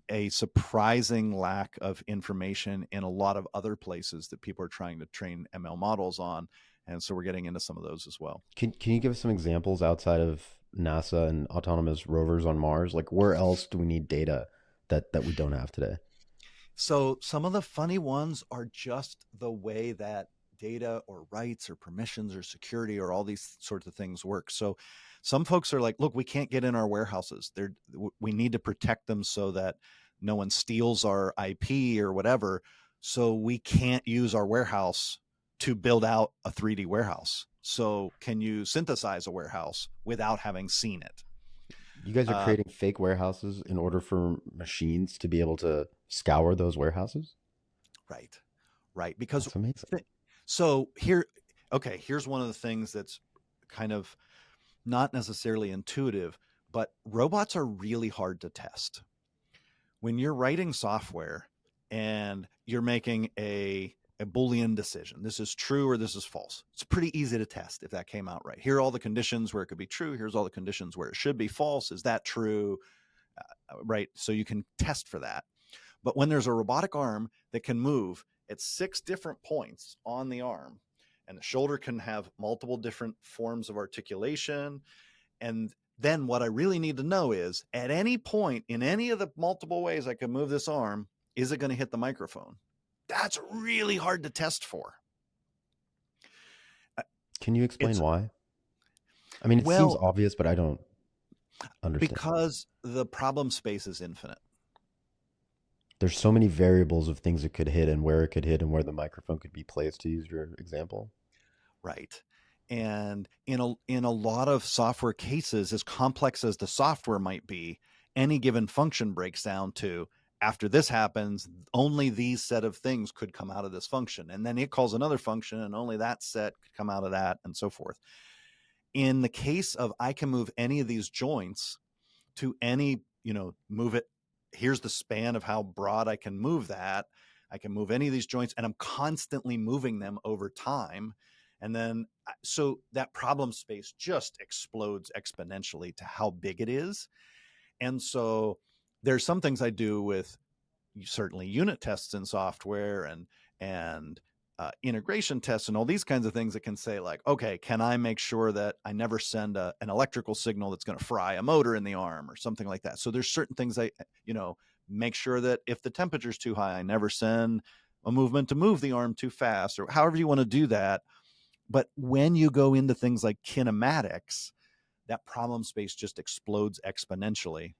a surprising lack of information in a lot of other places that people are trying to train ML models on, and so we're getting into some of those as well. Can you give us some examples outside of NASA and autonomous rovers on Mars? Like where else do we need data that we don't have today? So some of the funny ones are just the way that data or rights or permissions or security or all these sorts of things work. So some folks are like, look, we can't get in our warehouses. We need to protect them so that no one steals our IP or whatever. So we can't use our warehouse to build out a 3D warehouse. So can you synthesize a warehouse without having seen it? You guys are Uh, creating fake warehouses in order for machines to be able to scour those warehouses? right, right. Because That's amazing. so here, okay, here's one of the things that's kind of not necessarily intuitive, but robots are really hard to test. When you're writing software and you're making a Boolean decision, this is true or this is false, it's pretty easy to test if that came out right. Here are all the conditions where it could be true. Here's all the conditions where it should be false. Is that true? Right. So you can test for that. But when there's a robotic arm that can move at 6 different points on the arm, and the shoulder can have multiple different forms of articulation, and then what I really need to know is at any point in any of the multiple ways I can move this arm, is it going to hit the microphone? That's really hard to test for. Can you explain It's why? I mean, it seems well, obvious, but I don't understand. because the problem space is infinite. There's so many variables of things it could hit and where it could hit and where the microphone could be placed, to use your example. Right. And in a lot of software cases, as complex as the software might be, any given function breaks down to after this happens, only these set of things could come out of this function. And then it calls another function, and only that set could come out of that, and so forth. In the case of I can move any of these joints to any, move it. Here's the span of how broad I can move that. I can move any of these joints, and I'm constantly moving them over time. And then, so that problem space just explodes exponentially to how big it is. And so there's some things I do with certainly unit tests in software and integration tests and all these kinds of things that can say like, okay, can I make sure that I never send an electrical signal that's going to fry a motor in the arm or something like that. So there's certain things I, make sure that if the temperature's too high, I never send a movement to move the arm too fast or however you want to do that. But when you go into things like kinematics, that problem space just explodes exponentially.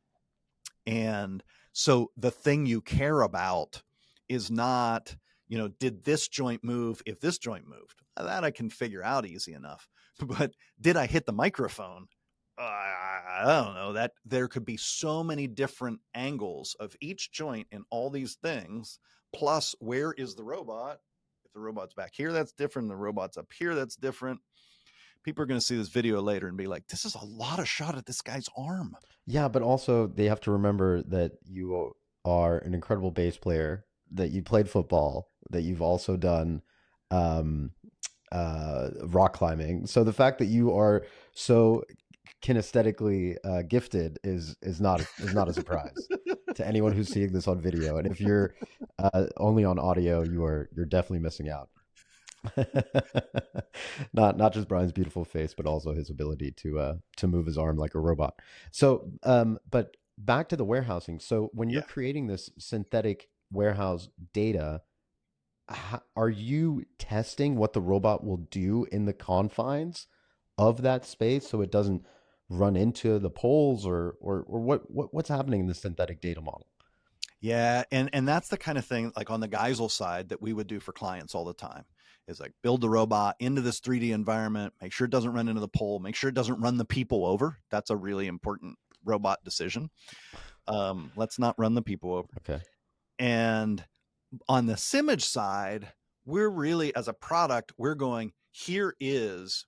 And so the thing you care about is not, did this joint move if this joint moved? That I can figure out easy enough. But did I hit the microphone? I don't know. That there could be so many different angles of each joint in all these things. Plus, where is the robot? If the robot's back here, that's different. The robot's up here, that's different. People are going to see this video later and be like, this is a lot of shot at this guy's arm. Yeah, but also they have to remember that you are an incredible bass player, that you played football, that you've also done um, rock climbing. So the fact that you are so kinesthetically gifted is not a surprise to anyone who's seeing this on video. And if you're only on audio, you're definitely missing out. Not just Brian's beautiful face, but also his ability to move his arm like a robot. So, but back to the warehousing. So, when you're Yeah. creating this synthetic warehouse data, are you testing what the robot will do in the confines of that space so it doesn't run into the poles, or what's happening in the synthetic data model? Yeah, and that's the kind of thing like on the Geisel side that we would do for clients all the time. Is like build the robot into this 3D environment, make sure it doesn't run into the pole, make sure it doesn't run the people over. That's a really important robot decision. Let's not run the people over. Okay. And on the Symage side, we're really as a product, we're going, here is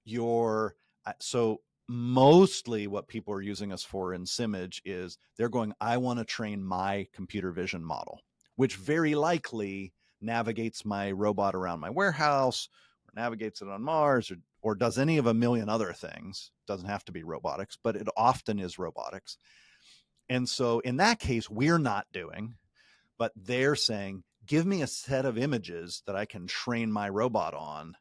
your so mostly what people are using us for in Symage is they're going, I want to train my computer vision model, which very likely navigates my robot around my warehouse, navigates it on Mars, or does any of a million other things. Doesn't have to be robotics, but it often is robotics. And so in that case, we're not doing, but they're saying, give me a set of images that I can train my robot on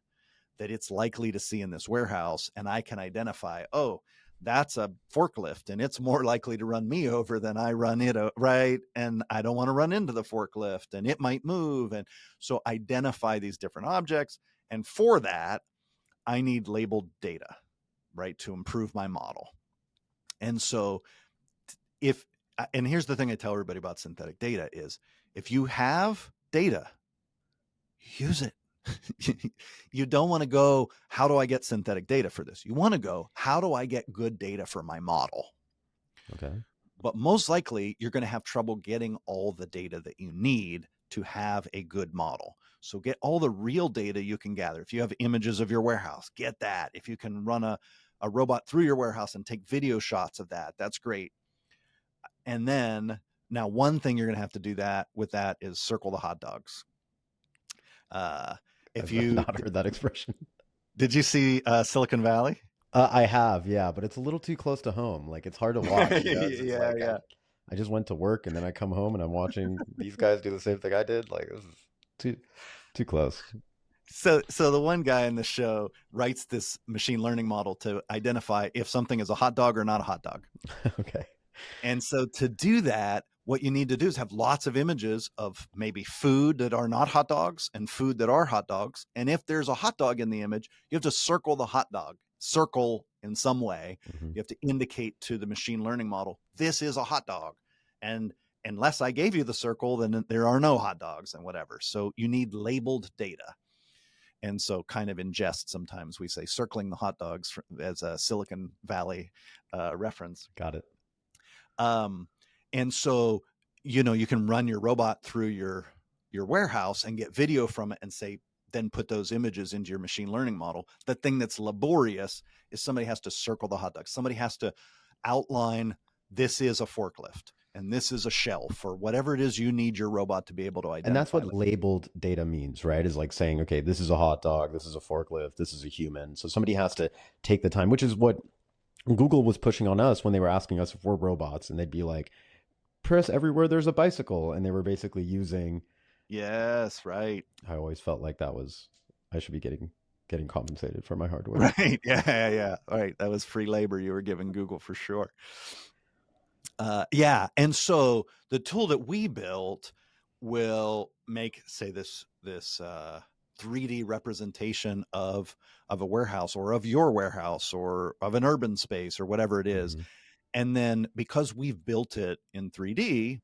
that it's likely to see in this warehouse. And I can identify, oh, that's a forklift and it's more likely to run me over than I run it, right? And I don't want to run into the forklift and it might move. And so identify these different objects. And for that, I need labeled data, right, to improve my model. And so and here's the thing I tell everybody about synthetic data is, if you have data, use it. You don't want to go, how do I get synthetic data for this? You want to go, how do I get good data for my model? Okay. But most likely, you're going to have trouble getting all the data that you need to have a good model. So get all the real data you can gather. If you have images of your warehouse, get that. If you can run a robot through your warehouse and take video shots of that, that's great. And then now one thing you're going to have to do that with that is circle the hot dogs. If I've you not heard that expression. did you see Silicon Valley? I have, yeah, but it's a little too close to home. Like it's hard to watch because it's Yeah, like yeah. I just went to work and then I come home and I'm watching these guys do the same thing I did. Like this is too close. So the one guy in the show writes this machine learning model to identify if something is a hot dog or not a hot dog. Okay. And so to do that, what you need to do is have lots of images of maybe food that are not hot dogs and food that are hot dogs. And if there's a hot dog in the image, you have to circle the hot dog, circle in some way. Hmm. You have to indicate to the machine learning model, this is a hot dog. And unless I gave you the circle, then there are no hot dogs and whatever. So you need labeled data. And so kind of in jest, sometimes we say circling the hot dogs as a Silicon Valley reference. Got it. And so, you can run your robot through your warehouse and get video from it and say, then put those images into your machine learning model. The thing that's laborious is somebody has to circle the hot dog. Somebody has to outline, this is a forklift and this is a shelf or whatever it is you need your robot to be able to And that's identify. what labeled data means, right? Is like saying, okay, this is a hot dog, this is a forklift, this is a human. So somebody has to take the time, which is what Google was pushing on us when they were asking us if we're robots, and they'd be like, press everywhere there's a bicycle, and they were basically using. Yes, right. I always felt like I should be getting compensated for my hard work. Right. Yeah. All right. That was free labor you were giving Google for sure. Yeah. And so the tool that we built will make, say, this 3D representation of a warehouse or of your warehouse or of an urban space or whatever it is. Mm-hmm. And then because we've built it in 3D,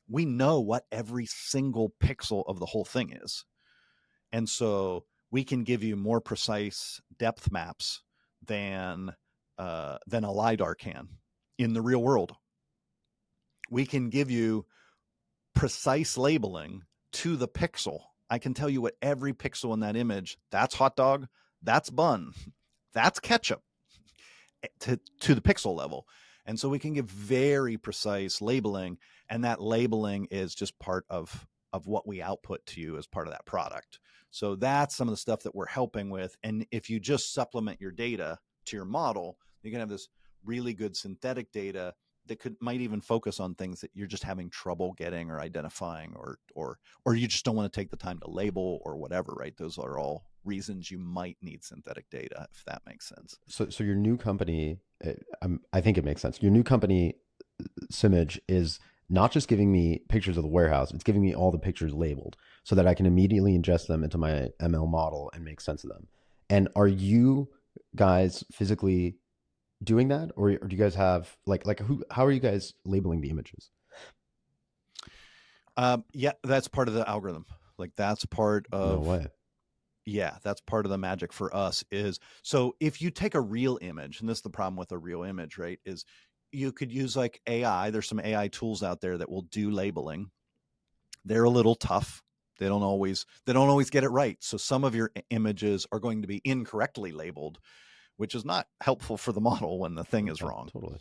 we know what every single pixel of the whole thing is. And so we can give you more precise depth maps than a LiDAR can in the real world. We can give you precise labeling to the pixel. I can tell you what every pixel in that image, that's hot dog, that's bun, that's ketchup, to the pixel level. And so we can give very precise labeling, and that labeling is just part of what we output to you as part of that product. So that's some of the stuff that we're helping with. And if you just supplement your data to your model, you can have this really good synthetic data that might even focus on things that you're just having trouble getting or identifying, or you just don't want to take the time to label or whatever, right? Those are all reasons you might need synthetic data, if that makes sense. So your new company, I think it makes sense. Your new company, Symage, is not just giving me pictures of the warehouse; it's giving me all the pictures labeled so that I can immediately ingest them into my ML model and make sense of them. And are you guys physically doing that, or do you guys have how are you guys labeling the images? Yeah, that's part of the algorithm. Like that's part No of way. Yeah, that's part of the magic for us is, so if you take a real image, and this is the problem with a real image, right, is you could use like AI. There's some AI tools out there that will do labeling. They're a little tough. They don't always get it right. So some of your images are going to be incorrectly labeled, which is not helpful for the model when the thing is Yeah, wrong. totally.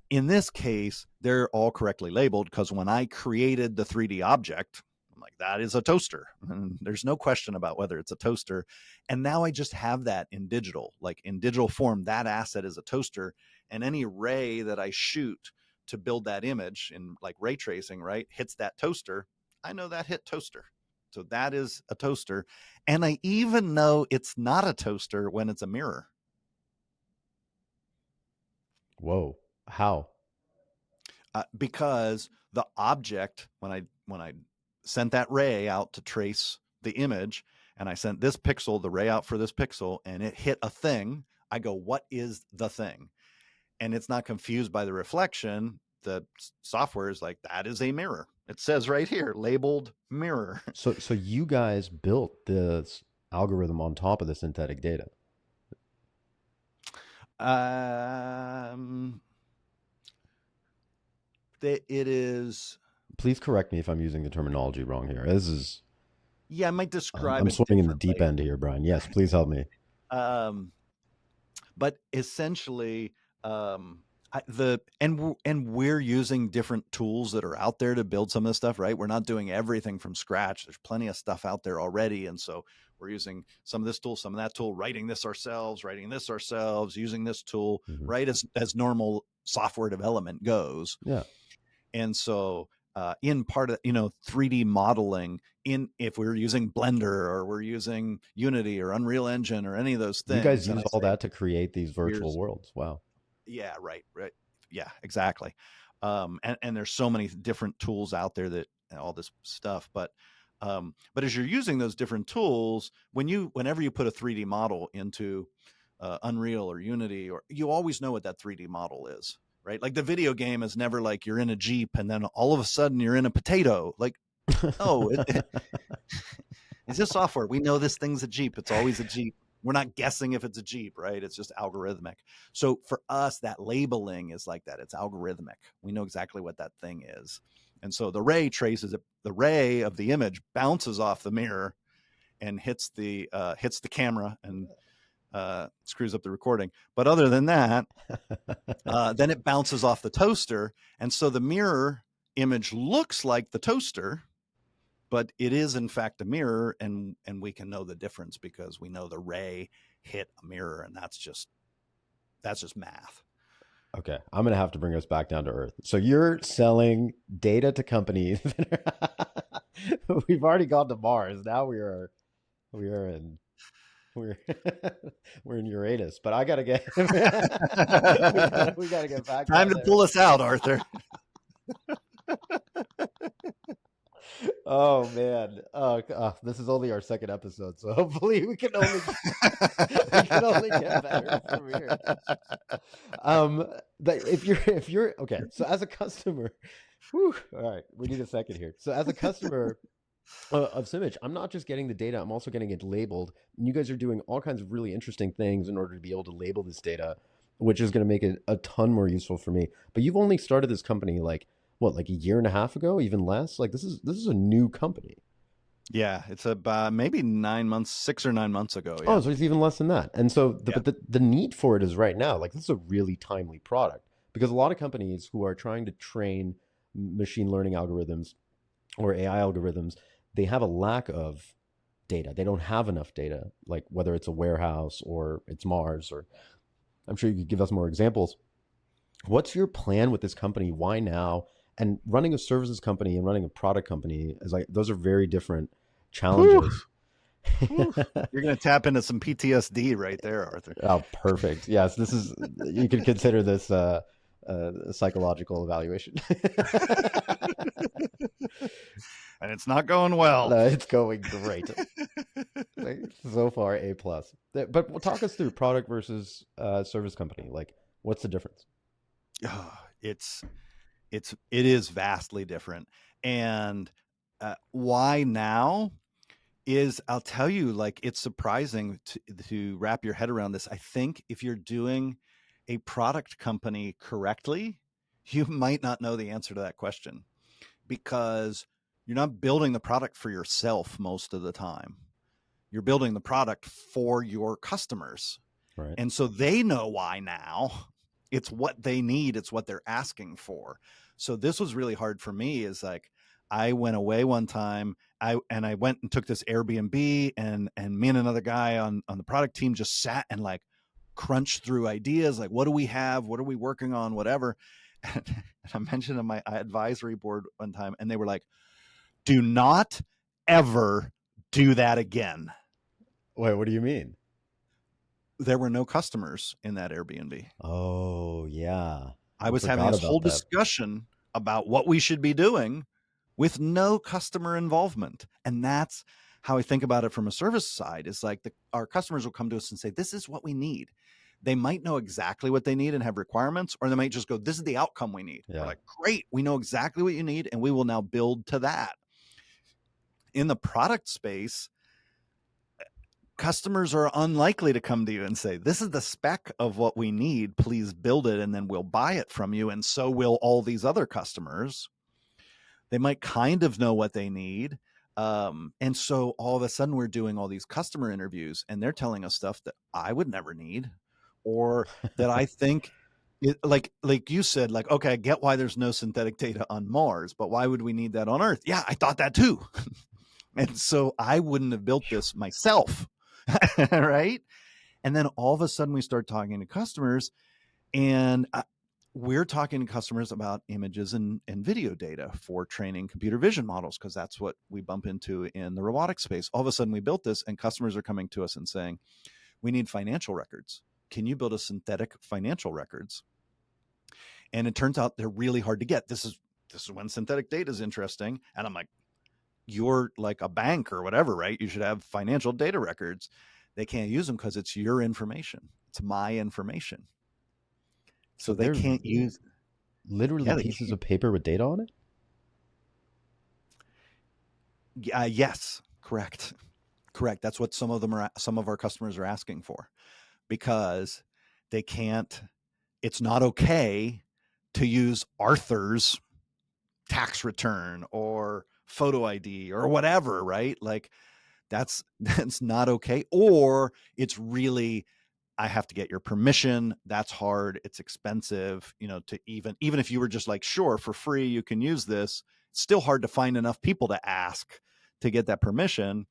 In this case, they're all correctly labeled because when I created the 3D object, I'm like, that is a toaster. And there's no question about whether it's a toaster. And now I just have that in digital, like in digital form, that asset is a toaster. And any ray that I shoot to build that image in like ray tracing, right, hits that toaster, I know that hit toaster. So that is a toaster. And I even know it's not a toaster when it's a mirror. Whoa. How? Because the object, when I sent that ray out to trace the image, and I sent this pixel, the ray out for this pixel, and it hit a thing, I go, what is the thing? And it's not confused by the reflection. The software is like, that is a mirror. It says right here, labeled mirror. So you guys built this algorithm on top of the synthetic data. um, it is. Please correct me if I'm using the terminology wrong here. This is Yeah, I might describe I'm it swimming in the deep differently. end here, Brian. Yes, please help me. Um, but essentially, and we're using different tools that are out there to build some of this stuff, right? We're not doing everything from scratch. There's plenty of stuff out there already, and so we're using some of this tool, some of that tool, writing this ourselves, using this tool, Hmm. right? As normal software development goes. Yeah. And so in part of 3D modeling, in if we're using Blender or we're using Unity or Unreal Engine or any of those You guys things, and I use all say, that to create these virtual here's worlds. Wow. yeah, right, yeah, exactly. And there's so many different tools out there that all this stuff, but as you're using those different tools, whenever you put a 3D model into Unreal or Unity, or you always know what that 3D model is, right? Like the video game is never like you're in a Jeep and then all of a sudden you're in a potato. Like, oh, it's just software. We know this thing's a Jeep. It's always a Jeep. We're not guessing if it's a Jeep, right? It's just algorithmic. So for us, that labeling is like that. It's algorithmic. We know exactly what that thing is. And so the ray traces it, the ray of the image bounces off the mirror and hits the camera and screws up the recording. But other than that, then it bounces off the toaster. And so the mirror image looks like the toaster, but it is in fact a mirror, and we can know the difference because we know the ray hit a mirror, and that's just math. Okay, I'm gonna have to bring us back down to earth. So you're selling data to companies. We've already gone to Mars. Now we are in we're we're in Uranus. But I gotta get we gotta get back Time down to there. pull us out, Arthur. Oh man, this is only our second episode, so hopefully we can only get better from here. But if you're okay, so as a customer, whew, all right, we need a second here. So as a customer of Symage, I'm not just getting the data; I'm also getting it labeled. And you guys are doing all kinds of really interesting things in order to be able to label this data, which is going to make it a ton more useful for me. But you've only started this company like what, like a year and a half ago, even less. Like this is a new company. Yeah, it's about maybe 9 months, 6 or 9 months ago. Oh, Yeah, so it's even less than that. And so, yeah. but the need for it is right now. Like this is a really timely product because a lot of companies who are trying to train machine learning algorithms or AI algorithms, they have a lack of data. They don't have enough data, like whether it's a warehouse or it's Mars, or I'm sure you could give us more examples. What's your plan with this company? Why now? And running a services company and running a product company is like those are very different Whew, challenges. whew. You're gonna tap into some PTSD right there, Arthur. Oh, perfect. Yes, this is you could consider this a psychological evaluation. And it's not going well. No, it's going great. Like, so far, A plus. But talk us through product versus service company. Like, what's the difference? it's it is vastly different. And why now is, I'll tell you, like, it's surprising to wrap your head around this. I think if you're doing a product company correctly, you might not know the answer to that question, because you're not building the product for yourself most of the time. You're building the product for your customers. Right. And so they know why now. It's what they need, it's what they're asking for. So this was really hard for me, is like, I went away one time. I went and took this Airbnb, and me and another guy on the product team just sat and like crunched through ideas, like what do we have, what are we working on, whatever. And I mentioned on my advisory board one time, and they were like, "Do not ever do that again." Wait, what do you mean? There were no customers in that Airbnb. Oh, yeah. I I was having forgot this whole about that. discussion about what we should be doing with no customer involvement. And that's how I think about it from a service side. Is like our customers will come to us and say, "This is what we need." They might know exactly what they need and have requirements, or they might just go, "This is the outcome we need." We're Yeah. like, "Great, we know exactly what you need, and we will now build to that." In the product space, customers are unlikely to come to you and say, "This is the spec of what we need, please build it, and then we'll buy it from you." And so will all these other customers. They might kind of know what they need. And so all of a sudden we're doing all these customer interviews, and they're telling us stuff that I would never need, or that I think like you said, like, okay, I get why there's no synthetic data on Mars, but why would we need that on Earth? Yeah, I thought that too. And so I wouldn't have built this myself. Right. And then all of a sudden we start talking to customers, and we're talking to customers about images and video data for training computer vision models, because that's what we bump into in the robotics space. All of a sudden we built this, and customers are coming to us and saying, "We need financial records. Can you build a synthetic financial records?" And it turns out they're really hard to get. This is when synthetic data is interesting. And I'm like, "You're like a bank or whatever, right? You should have financial data records." They can't use them because it's your information. It's my information. So So they they're can't use, literally yeah, they pieces can't. of paper with data on it? Yes, correct. Correct. That's what some of our customers are asking for, because they can't, it's not okay to use Arthur's tax return or photo ID or whatever, right? Like that's not okay. Or it's really, I have to get your permission. That's hard. It's expensive, to even if you were just like, "Sure, for free, you can use this." It's still hard to find enough people to ask to get that permission.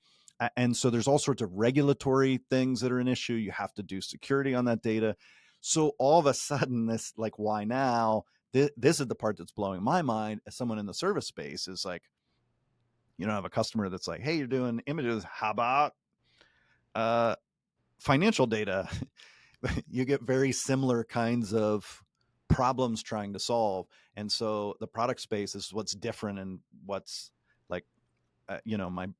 And so there's all sorts of regulatory things that are an issue. You have to do security on that data. So all of a sudden, this, like, why now? This is the part that's blowing my mind as someone in the service space. Is like, you don't have a customer that's like, "Hey, you're doing images. How about uh, financial data?" You get very similar kinds of problems trying to solve. And so the product space is what's different, and what's like,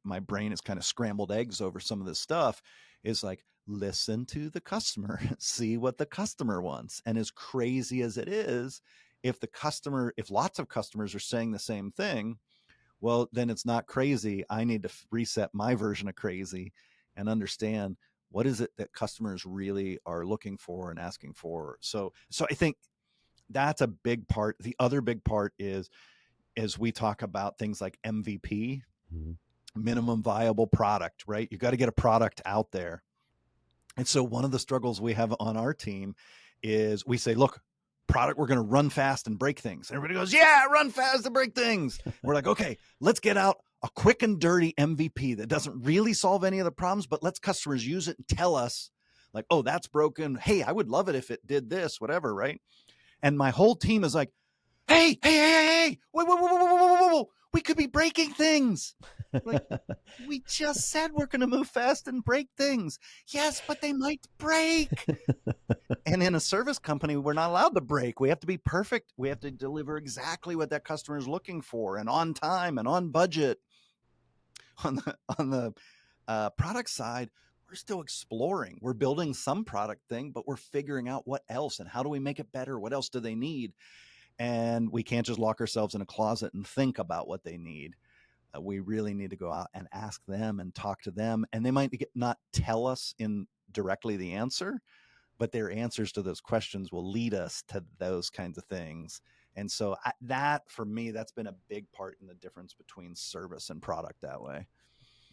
my brain is kind of scrambled eggs over some of this stuff. Is like, listen to the customer, see what the customer wants. And as crazy as it is, if lots of customers are saying the same thing, well, then it's not crazy. I need to reset my version of crazy and understand what is it that customers really are looking for and asking for. So I think that's a big part. The other big part is, as we talk about things like MVP, Mhm. minimum viable product, right? You got to get a product out there. And so one of the struggles we have on our team is, we say, "Look, product, we're going to run fast and break things." And everybody goes, "Yeah, run fast and break things." We're like, "Okay, let's get out a quick and dirty MVP that doesn't really solve any of the problems, but lets customers use it and tell us, like, 'Oh, that's broken. Hey, I would love it if it did this,' whatever," right? And my whole team is like, "Hey, hey, hey, hey, hey, wait, whoa, whoa, whoa, whoa, whoa, whoa, whoa. We could be breaking things." Like, we just said we're going to move fast and break things. Yes, but they might break. And in a service company, we're not allowed to break. We have to be perfect. We have to deliver exactly what that customer is looking for, and on time and on budget. On the product side, we're still exploring. We're building some product thing, but we're figuring out what else and how do we make it better. What else do they need? And we can't just lock ourselves in a closet and think about what they need. We really need to go out and ask them and talk to them. And they might not tell us in directly the answer, but their answers to those questions will lead us to those kinds of things. And so that, for me, that's been a big part in the difference between service and product that way.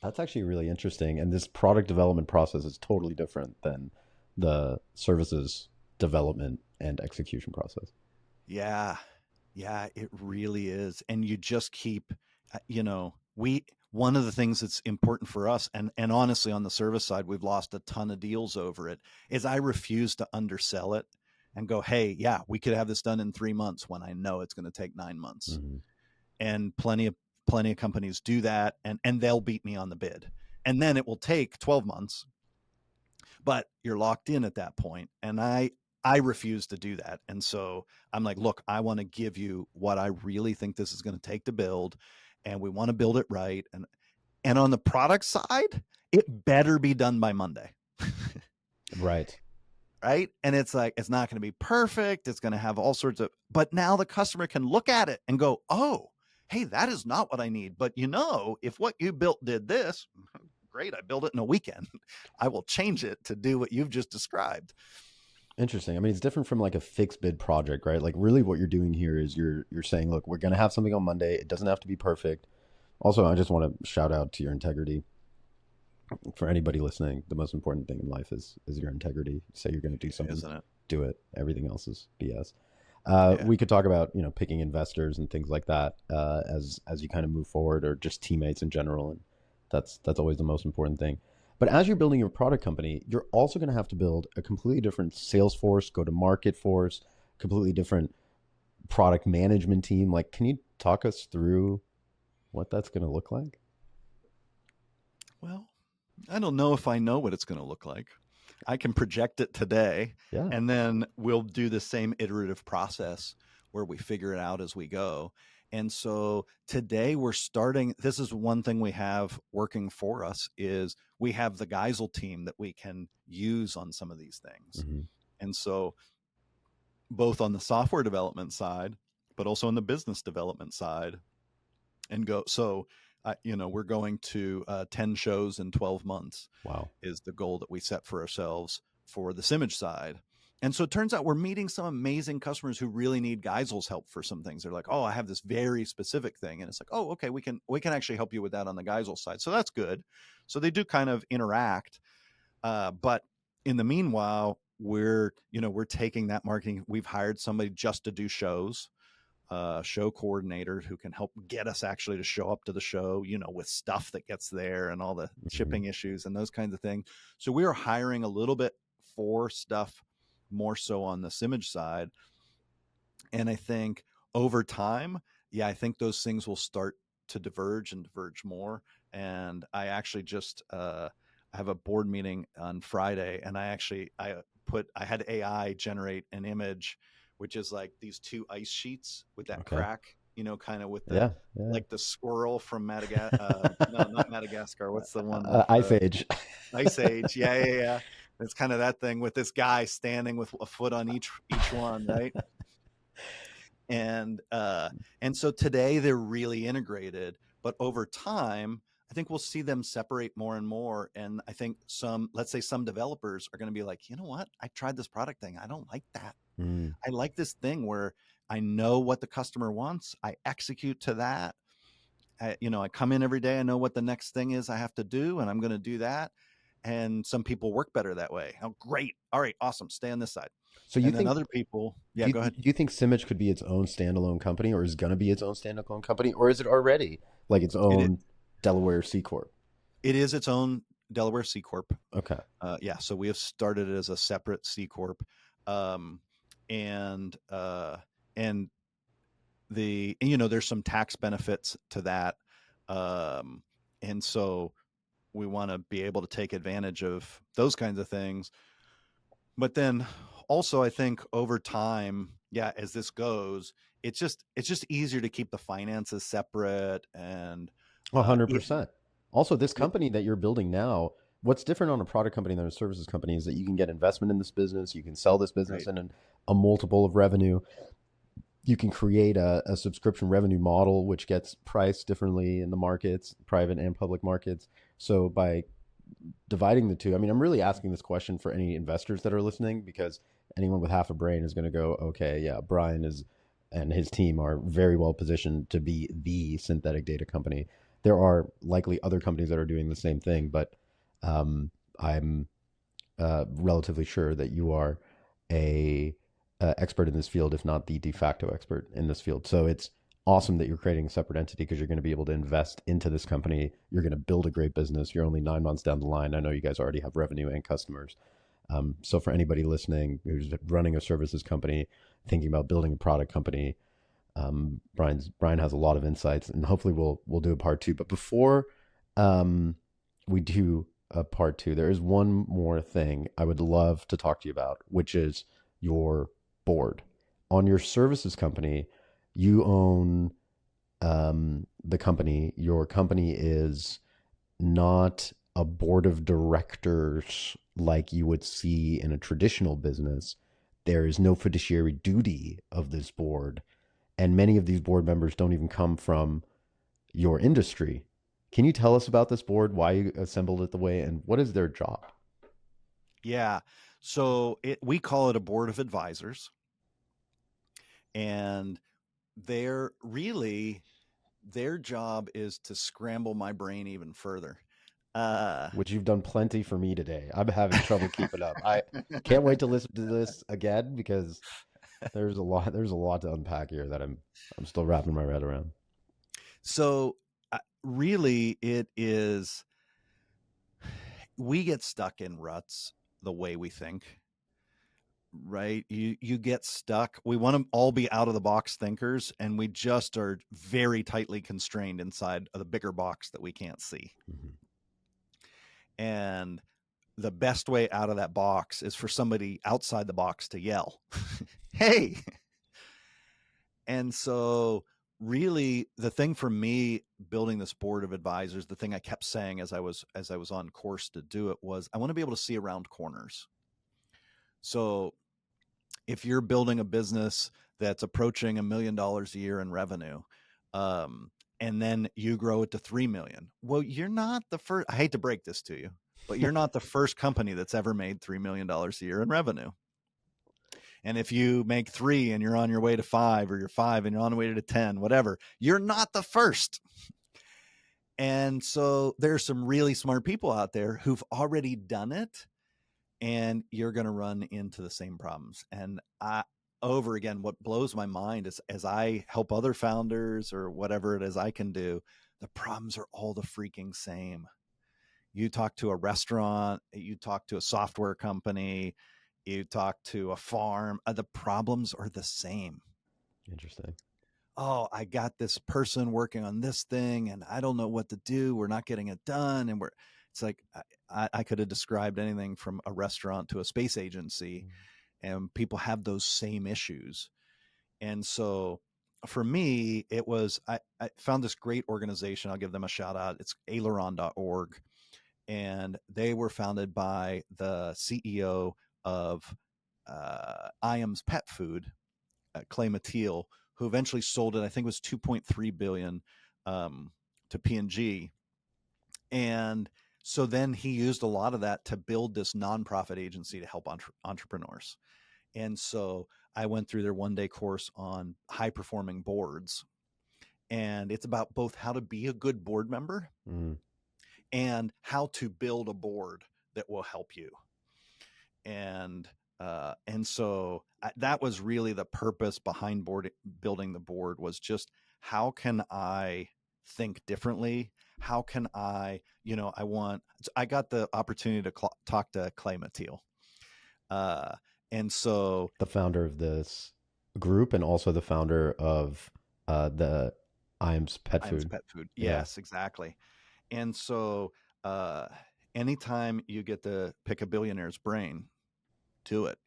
That's actually really interesting. And this product development process is totally different than the services development and execution process. Yeah. Yeah, it really is. And you just keep, we one of the things that's important for us, and honestly, on the service side, we've lost a ton of deals over it, is I refuse to undersell it and go, hey, yeah, we could have this done in 3 months when I know it's going to take 9 months. Hmm. And plenty of companies do that, and they'll beat me on the bid. And then it will take 12 months, but you're locked in at that point. And I refuse to do that. And so I'm like, look, I want to give you what I really think this is going to take to build, and we want to build it right. And on the product side, it better be done by Monday. Right. Right. And it's like, it's not going to be perfect. It's going to have all sorts of, but now the customer can look at it and go, oh, hey, that is not what I need. But if what you built did this, great, I built it in a weekend. I will change it to do what you've just described. Interesting. I mean, it's different from like a fixed bid project, right? Like really what you're doing here is you're saying, look, we're going to have something on Monday. It doesn't have to be perfect. Also, I just want to shout out to your integrity. For anybody listening, the most important thing in life is your integrity. Say you're going to do something, Isn't it? do it. Everything else is BS. Yeah. We could talk about picking investors and things like that as you kind of move forward, or just teammates in general, and that's always the most important thing. But as you're building your product company, you're also going to have to build a completely different sales force, go to market force, completely different product management team. Like, can you talk us through what that's going to look like? Well, I don't know if I know what it's going to look like. I can project it today, Yeah. and then we'll do the same iterative process where we figure it out as we go. And so today we're starting. This is one thing we have working for us is we have the Geisel team that we can use on some of these things. Hmm. And so both on the software development side, but also on the business development side, and go. So, we're going to 10 shows in 12 months Wow. is the goal that we set for ourselves for the Symage side. And so it turns out we're meeting some amazing customers who really need Geisel's help for some things. They're like, "Oh, I have this very specific thing," and it's like, "Oh, okay, we can actually help you with that on the Geisel side." So that's good. So they do kind of interact, but in the meanwhile, we're taking that marketing. We've hired somebody just to do shows, show coordinator who can help get us actually to show up to the show, with stuff that gets there and all the Hmm. shipping issues and those kinds of things. So we are hiring a little bit for stuff more so on the Symage side. And I think over time, yeah, I think those things will start to diverge and diverge more. And I actually just have a board meeting on Friday, and I had AI generate an image, which is like these two ice sheets with that Okay. crack, kind of with the Yeah. Yeah. like the squirrel from Madagascar. No, not Madagascar. What's the one with Ice Age. Ice Age? Yeah, yeah, yeah. It's kind of that thing with this guy standing with a foot on each one, right? And so today they're really integrated, but over time I think we'll see them separate more and more. And I think let's say some developers are going to be like, you know what, I tried this product thing, I don't like that. Mm. I like this thing where I know what the customer wants, I execute to that. I come in every day, I know what the next thing is I have to do, and I'm going to do that. And some people work better that way. Oh, great, all right, awesome, stay on this side. So you And then think other people, yeah, do go ahead. do you think Symage could be its own standalone company, or is going to be its own standalone company, or is it already like its It own Delaware C corp? It is its own Delaware C corp. Okay. Yeah, so we have started it as a separate C corp, um, and and there's some tax benefits to that, um, and so we want to be able to take advantage of those kinds of things. But then also, I think over time, yeah, as this goes, it's just easier to keep the finances separate, and if 100%. Also, this yeah, company that you're building now, what's different on a product company than a services company is that you can get investment in this business, you can sell this business right, in a multiple of revenue, you can create a subscription revenue model which gets priced differently in the markets, private and public markets. So by dividing the two, I mean, I'm really asking this question for any investors that are listening, because anyone with half a brain is going to go, okay, yeah, Brian is and his team are very well positioned to be the synthetic data company. There are likely other companies that are doing the same thing, but I'm relatively sure that you are a expert in this field, if not the de facto expert in this field. So it's awesome that you're creating a separate entity because you're going to be able to invest into this company. You're going to build a great business. You're only 9 months down the line. I know you guys already have revenue and customers. So for anybody listening who's running a services company, thinking about building a product company, Brian has a lot of insights, and hopefully we'll do a part two. But before um, we do a part two, there is one more thing I would love to talk to you about, which is your board. On your services company, you own the company. Your company is not a board of directors like you would see in a traditional business. There is no fiduciary duty of this board, and many of these board members don't even come from your industry. Can you tell us about this board, why you assembled it the way, and what is their job? Yeah. So we call it a board of advisors, and they're really their job is to scramble my brain even further. Uh, Which you've done plenty for me today. I'm having trouble keeping up. I can't wait to listen to this again because there's a lot to unpack here that I'm still wrapping my head around. so really, it is we get stuck in ruts the way we think, right? You get stuck. We want to all be out of the box thinkers, and we just are very tightly constrained inside of the bigger box that we can't see. Mm-hmm. And the best way out of that box is for somebody outside the box to yell, "Hey!" And so really the thing for me building this board of advisors, the thing I kept saying as I was on course to do it was I want to be able to see around corners. So if you're building a business that's approaching $1 million a year in revenue, um, and then you grow it to 3 million, well, you're not the first. I hate to break this to you, but you're not the first company that's ever made $3 million a year in revenue. And if you make 3 and you're on your way to 5, or you're 5 and you're on your way to 10, whatever, you're not the first. And so there's some really smart people out there who've already done it, and you're going to run into the same problems. And over again, what blows my mind is as I help other founders or whatever it is I can do, the problems are all the freaking same. You talk to a restaurant, you talk to a software company, you talk to a farm, the problems are the same. Interesting. Oh, I got this person working on this thing and I don't know what to do. We're not getting it done. And it's like, I could have described anything from a restaurant to a space agency, and people have those same issues. And so for me, I found this great organization. I'll give them a shout out. It's aileron.org. And they were founded by the CEO of Iams Pet Food, Clay Mathiel, who eventually sold it. I think it was 2.3 billion to P&G. And so then he used a lot of that to build this nonprofit agency to help entrepreneurs. And so I went through their 1-day course on high performing boards. And it's about both how to be a good board member Mm, and how to build a board that will help you. And so that was really the purpose behind building the board, was just how can I think differently? How can I got the opportunity to talk to Clay Mathiel. Uh, and so the founder of this group and also the founder of the Iams Pet Iams Food. Pet Food. Yeah. Yes, exactly. And so uh, anytime you get to pick a billionaire's brain, do it.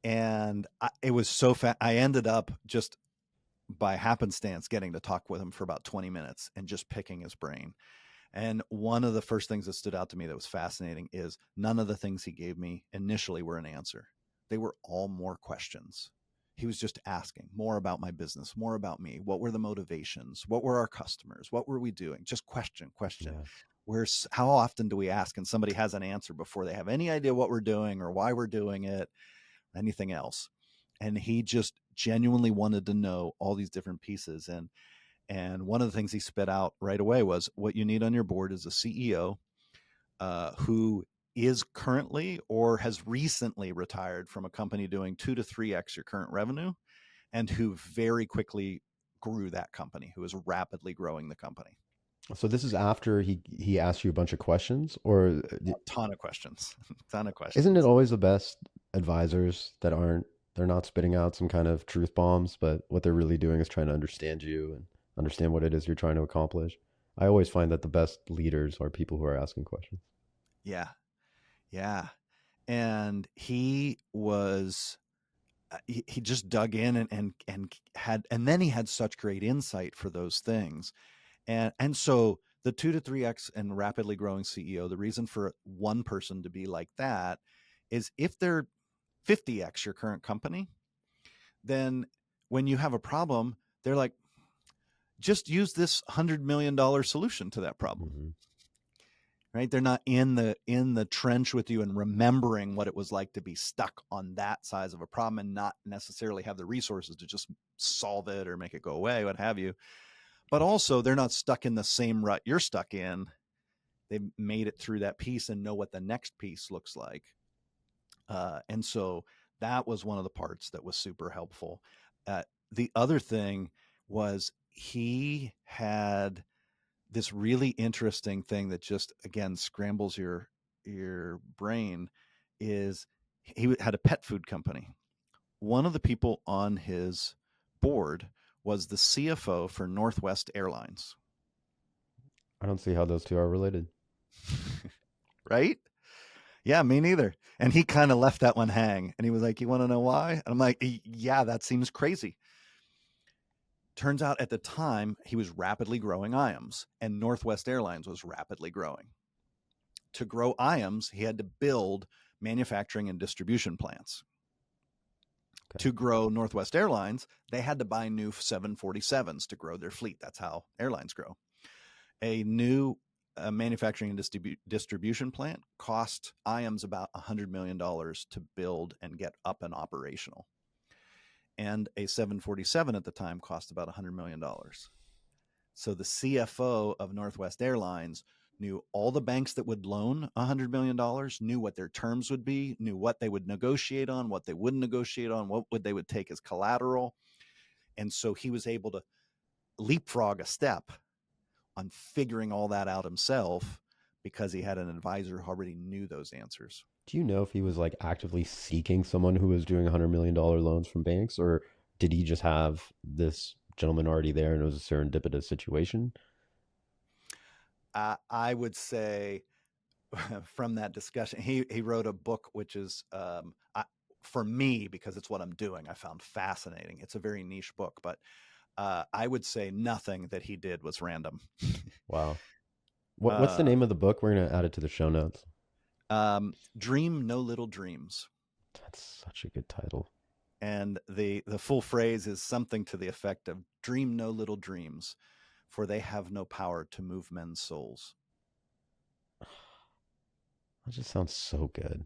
And it was so fast. I ended up just by happenstance getting to talk with him for about 20 minutes and just picking his brain. And one of the first things that stood out to me that was fascinating is none of the things he gave me initially were an answer. They were all more questions. He was just asking more about my business, more about me. What were the motivations? What were our customers? What were we doing? Just question. Yeah. How often do we ask and somebody has an answer before they have any idea what we're doing or why we're doing it, anything else? And he just genuinely wanted to know all these different pieces. And one of the things he spit out right away was what you need on your board is a CEO who is currently or has recently retired from a company doing 2 to 3x your current revenue, and who very quickly grew that company, who was rapidly growing the company. So this is after he asked you a bunch of questions, or A ton of questions, ton of isn't it questions. always the best advisors that aren't they're not spitting out some kind of truth bombs, but what they're really doing is trying to understand you and understand what it is you're trying to accomplish. I always find that the best leaders are people who are asking questions. Yeah, yeah. And he was he just dug in and had, and then he had such great insight for those things. And so the 2 to 3x and rapidly growing CEO, the reason for one person to be like that is if they're 50x your current company, then when you have a problem, they're like, just use this $100 million solution to that problem. Hmm. Right? They're not in the trench with you and remembering what it was like to be stuck on that size of a problem and not necessarily have the resources to just solve it or make it go away, what have you. But also, they're not stuck in the same rut you're stuck in. They've made it through that piece and know what the next piece looks like. And so that was one of the parts that was super helpful. The other thing was he had this really interesting thing that just again scrambles your brain. Is he had a pet food company. One of the people on his board was the CFO for Northwest Airlines. I don't see how those two are related. Right? Yeah, me neither. And he kind of left that one hang and he was like, "You want to know why?" And I'm like, "Yeah, that seems crazy." Turns out at the time he was rapidly growing IAMS and Northwest Airlines was rapidly growing. To grow IAMS, he had to build manufacturing and distribution plants. Okay. To grow Northwest Airlines, they had to buy new 747s to grow their fleet. That's how airlines grow. A new manufacturing and distribution plant cost IAMS about $100 million to build and get up and operational. And a 747 at the time cost about $100 million. So the CFO of Northwest Airlines knew all the banks that would loan $100 million, knew what their terms would be, knew what they would negotiate on, what they wouldn't negotiate on, what would they would take as collateral. And so he was able to leapfrog a step on figuring all that out himself because he had an advisor who already knew those answers. Do you know if he was like actively seeking someone who was doing $100 million loans from banks, or did he just have this gentleman already there and it was a serendipitous situation? I would say from that discussion, he wrote a book which is for me, because it's what I'm doing, I found fascinating. It's a very niche book, but I would say nothing that he did was random. Wow. What's the uh, name of the book? We're gonna add it to the show notes. Dream no little dreams. That's such a good title. And the full phrase is something to the effect of dream no little dreams, for they have no power to move men's souls. That just sounds so good.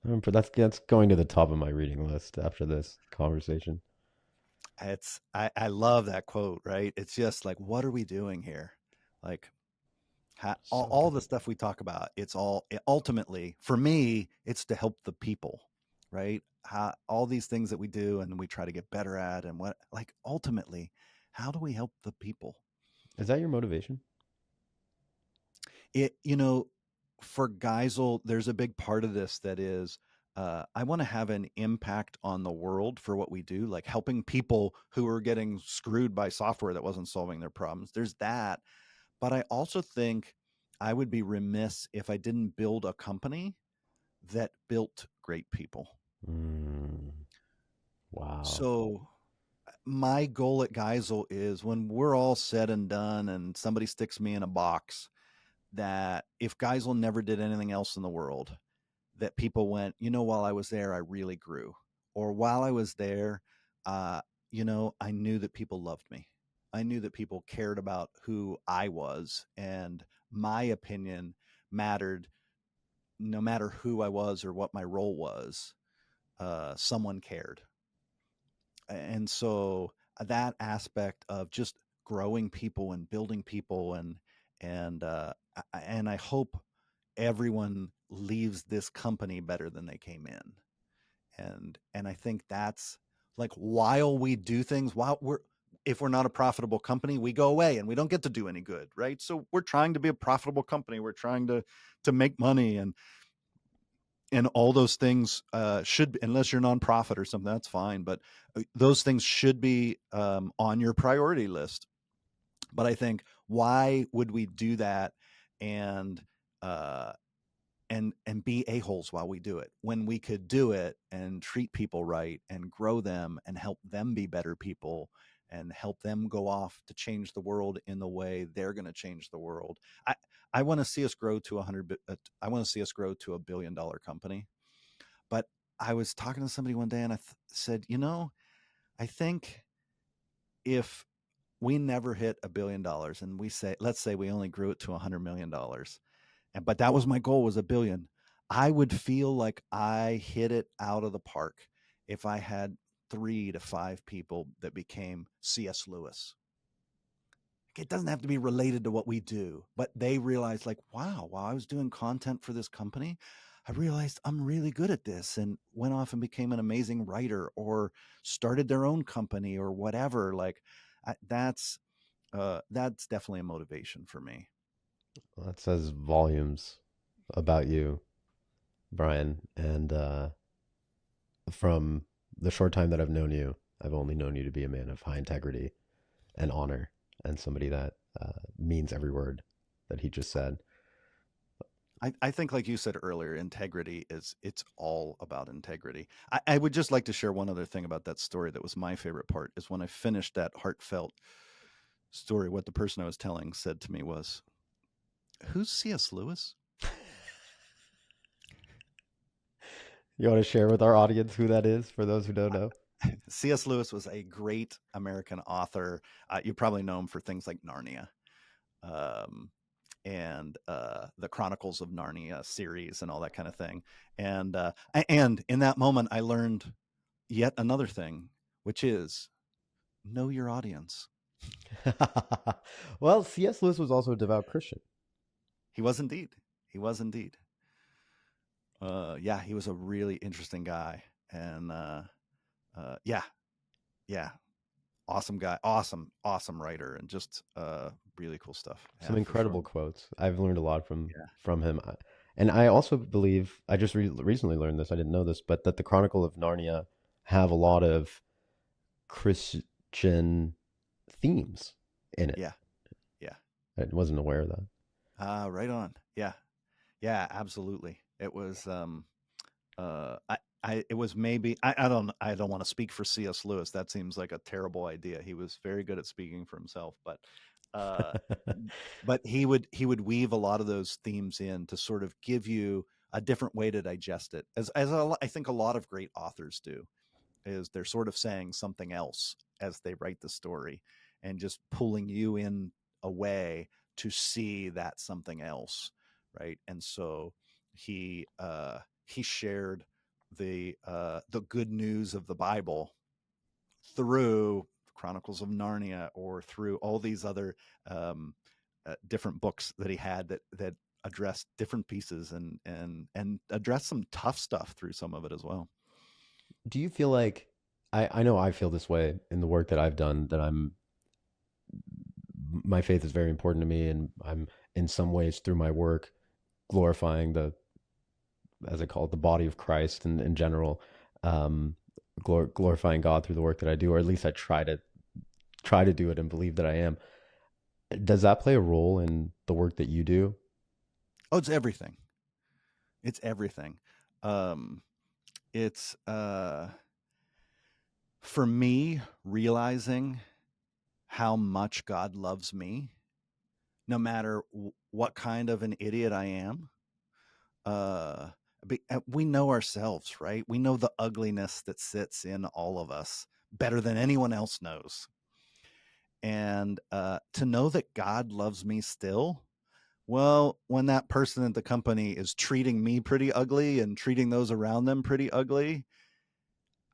That's going to the top of my reading list after this conversation. I love that quote, right? It's just like, what are we doing here? Like, So all the good. stuff we talk about, it's all ultimately for me, it's to help the people, right? All these things that we do and we try to get better at, and what, like, ultimately, how do we help the people? Is that your motivation? It, for Geisel, there's a big part of this that is, I want to have an impact on the world for what we do, like helping people who are getting screwed by software that wasn't solving their problems. There's that. But I also think I would be remiss if I didn't build a company that built great people. Mm, wow. So my goal at Geisel is, when we're all said and done and somebody sticks me in a box, that if Geisel never did anything else in the world, that people went, while I was there, I really grew. Or while I was there, uh, I knew that people loved me. I knew that people cared about who I was, and my opinion mattered no matter who I was or what my role was. Someone cared. And so that aspect of just growing people and building people, and I hope everyone leaves this company better than they came in. And I think that's like while we do things, while we're if we're not a profitable company, we go away and we don't get to do any good, right? So we're trying to be a profitable company. We're trying to make money, and all those things should, unless you're nonprofit or something, that's fine. But those things should be on your priority list. But I think, why would we do that and uh, and be a-holes while we do it, when we could do it and treat people right and grow them and help them be better people and help them go off to change the world in the way they're going to change the world. I I want to see us grow to I want to see us grow to $1 billion company. But I was talking to somebody one day and said, I think if we never hit $1 billion and let's say we only grew it to $100 million, and but that was my goal, was 1 billion, I would feel like I hit it out of the park if I had 3 to 5 people that became C.S. Lewis. It doesn't have to be related to what we do, but they realized, like, wow, while I was doing content for this company, I realized I'm really good at this, and went off and became an amazing writer or started their own company or whatever. Like, that's definitely a motivation for me. Well, that says volumes about you, Brian. And from the short time that I've known you, I've only known you to be a man of high integrity and honor, and somebody that means every word that he just said. I think, like you said earlier, integrity it's all about integrity. I would just like to share one other thing about that story that was my favorite part, is when I finished that heartfelt story, what the person I was telling said to me was, "Who's C.S. Lewis?" You want to share with our audience who that is for those who don't know? C.S. Lewis was a great American author. You probably know him for things like Narnia, um, and the Chronicles of Narnia series and all that kind of thing. And in that moment, I learned yet another thing, which is, know your audience. Well, C.S. Lewis was also a devout Christian. He was indeed. He was indeed. Yeah, he was a really interesting guy, and yeah, yeah, awesome guy, awesome writer, and just really cool stuff. Some Yeah, for sure. incredible quotes. I've learned a lot Yeah, from him. And I also believe I just recently learned this. I didn't know this, but that the Chronicle of Narnia have a lot of Christian themes in it. yeah, yeah. I wasn't aware of that. Right on. Yeah, yeah, absolutely. It was it was, maybe, I don't want to speak for C.S. Lewis. That seems like a terrible idea. He was very good at speaking for himself, uh but he would weave a lot of those themes in to sort of give you a different way to digest it, I think a lot of great authors do, is they're sort of saying something else as they write the story, and just pulling you in a way to see that something else, right? And so he shared the good news of the Bible through Chronicles of Narnia, or through all these other different books that he had, that addressed different pieces, and addressed some tough stuff through some of it as well. Do you feel like I know I feel this way in the work that I've done, that my faith is very important to me, and I'm in some ways through my work glorifying the, as I call it, the body of Christ in general, um, glorifying God through the work that I do, or at least I try to do it and believe that I am. Does that play a role in the work that you do? Oh, it's everything. It's everything. Um, it's For me, realizing how much God loves me, no matter what kind of an idiot I am. Uh, we know ourselves, right? We know the ugliness that sits in all of us better than anyone else knows. And to know that God loves me still, well, when that person at the company is treating me pretty ugly and treating those around them pretty ugly,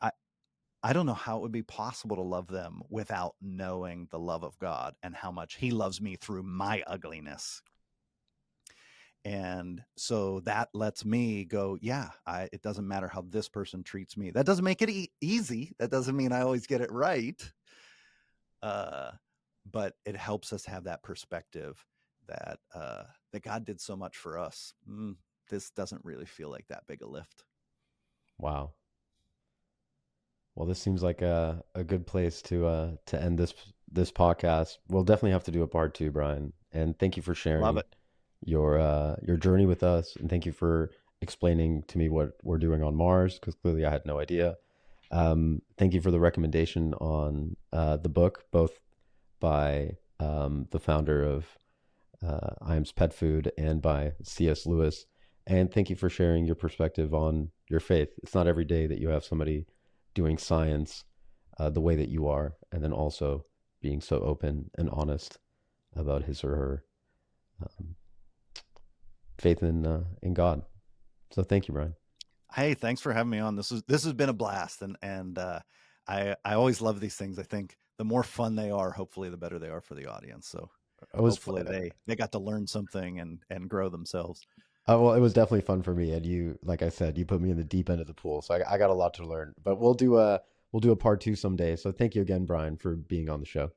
I, I don't know how it would be possible to love them without knowing the love of God and how much He loves me through my ugliness. And so that lets me go, yeah, it doesn't matter how this person treats me. That doesn't make it easy. That doesn't mean I always get it right. Uh, but it helps us have that perspective that that God did so much for us. This doesn't really feel like that big a lift. Wow. Well, this seems like a good place to end this podcast. We'll definitely have to do a part two, Brian. And thank you for Love sharing it. your journey with us, and thank you for explaining to me what we're doing on Mars, because clearly I had no idea. Thank you for the recommendation on the book, both by the founder of Iams Pet Food and by C.S. Lewis. And thank you for sharing your perspective on your faith. It's not every day that you have somebody doing science the way that you are, and then also being so open and honest about his or her um, faith in God. So thank you, Brian. Hey, thanks for having me on. This has been a blast, and I always love these things. I think the more fun they are, hopefully, the better they are for the audience. So It was hopefully they got to learn something and grow themselves. well, it was definitely fun for me, and you, like I said, you put me in the deep end of the pool, so I got a lot to learn. But we'll do a part two someday. So thank you again, Brian, for being on the show.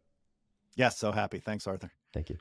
Yes, so happy. Thanks, Arthur. Thank you.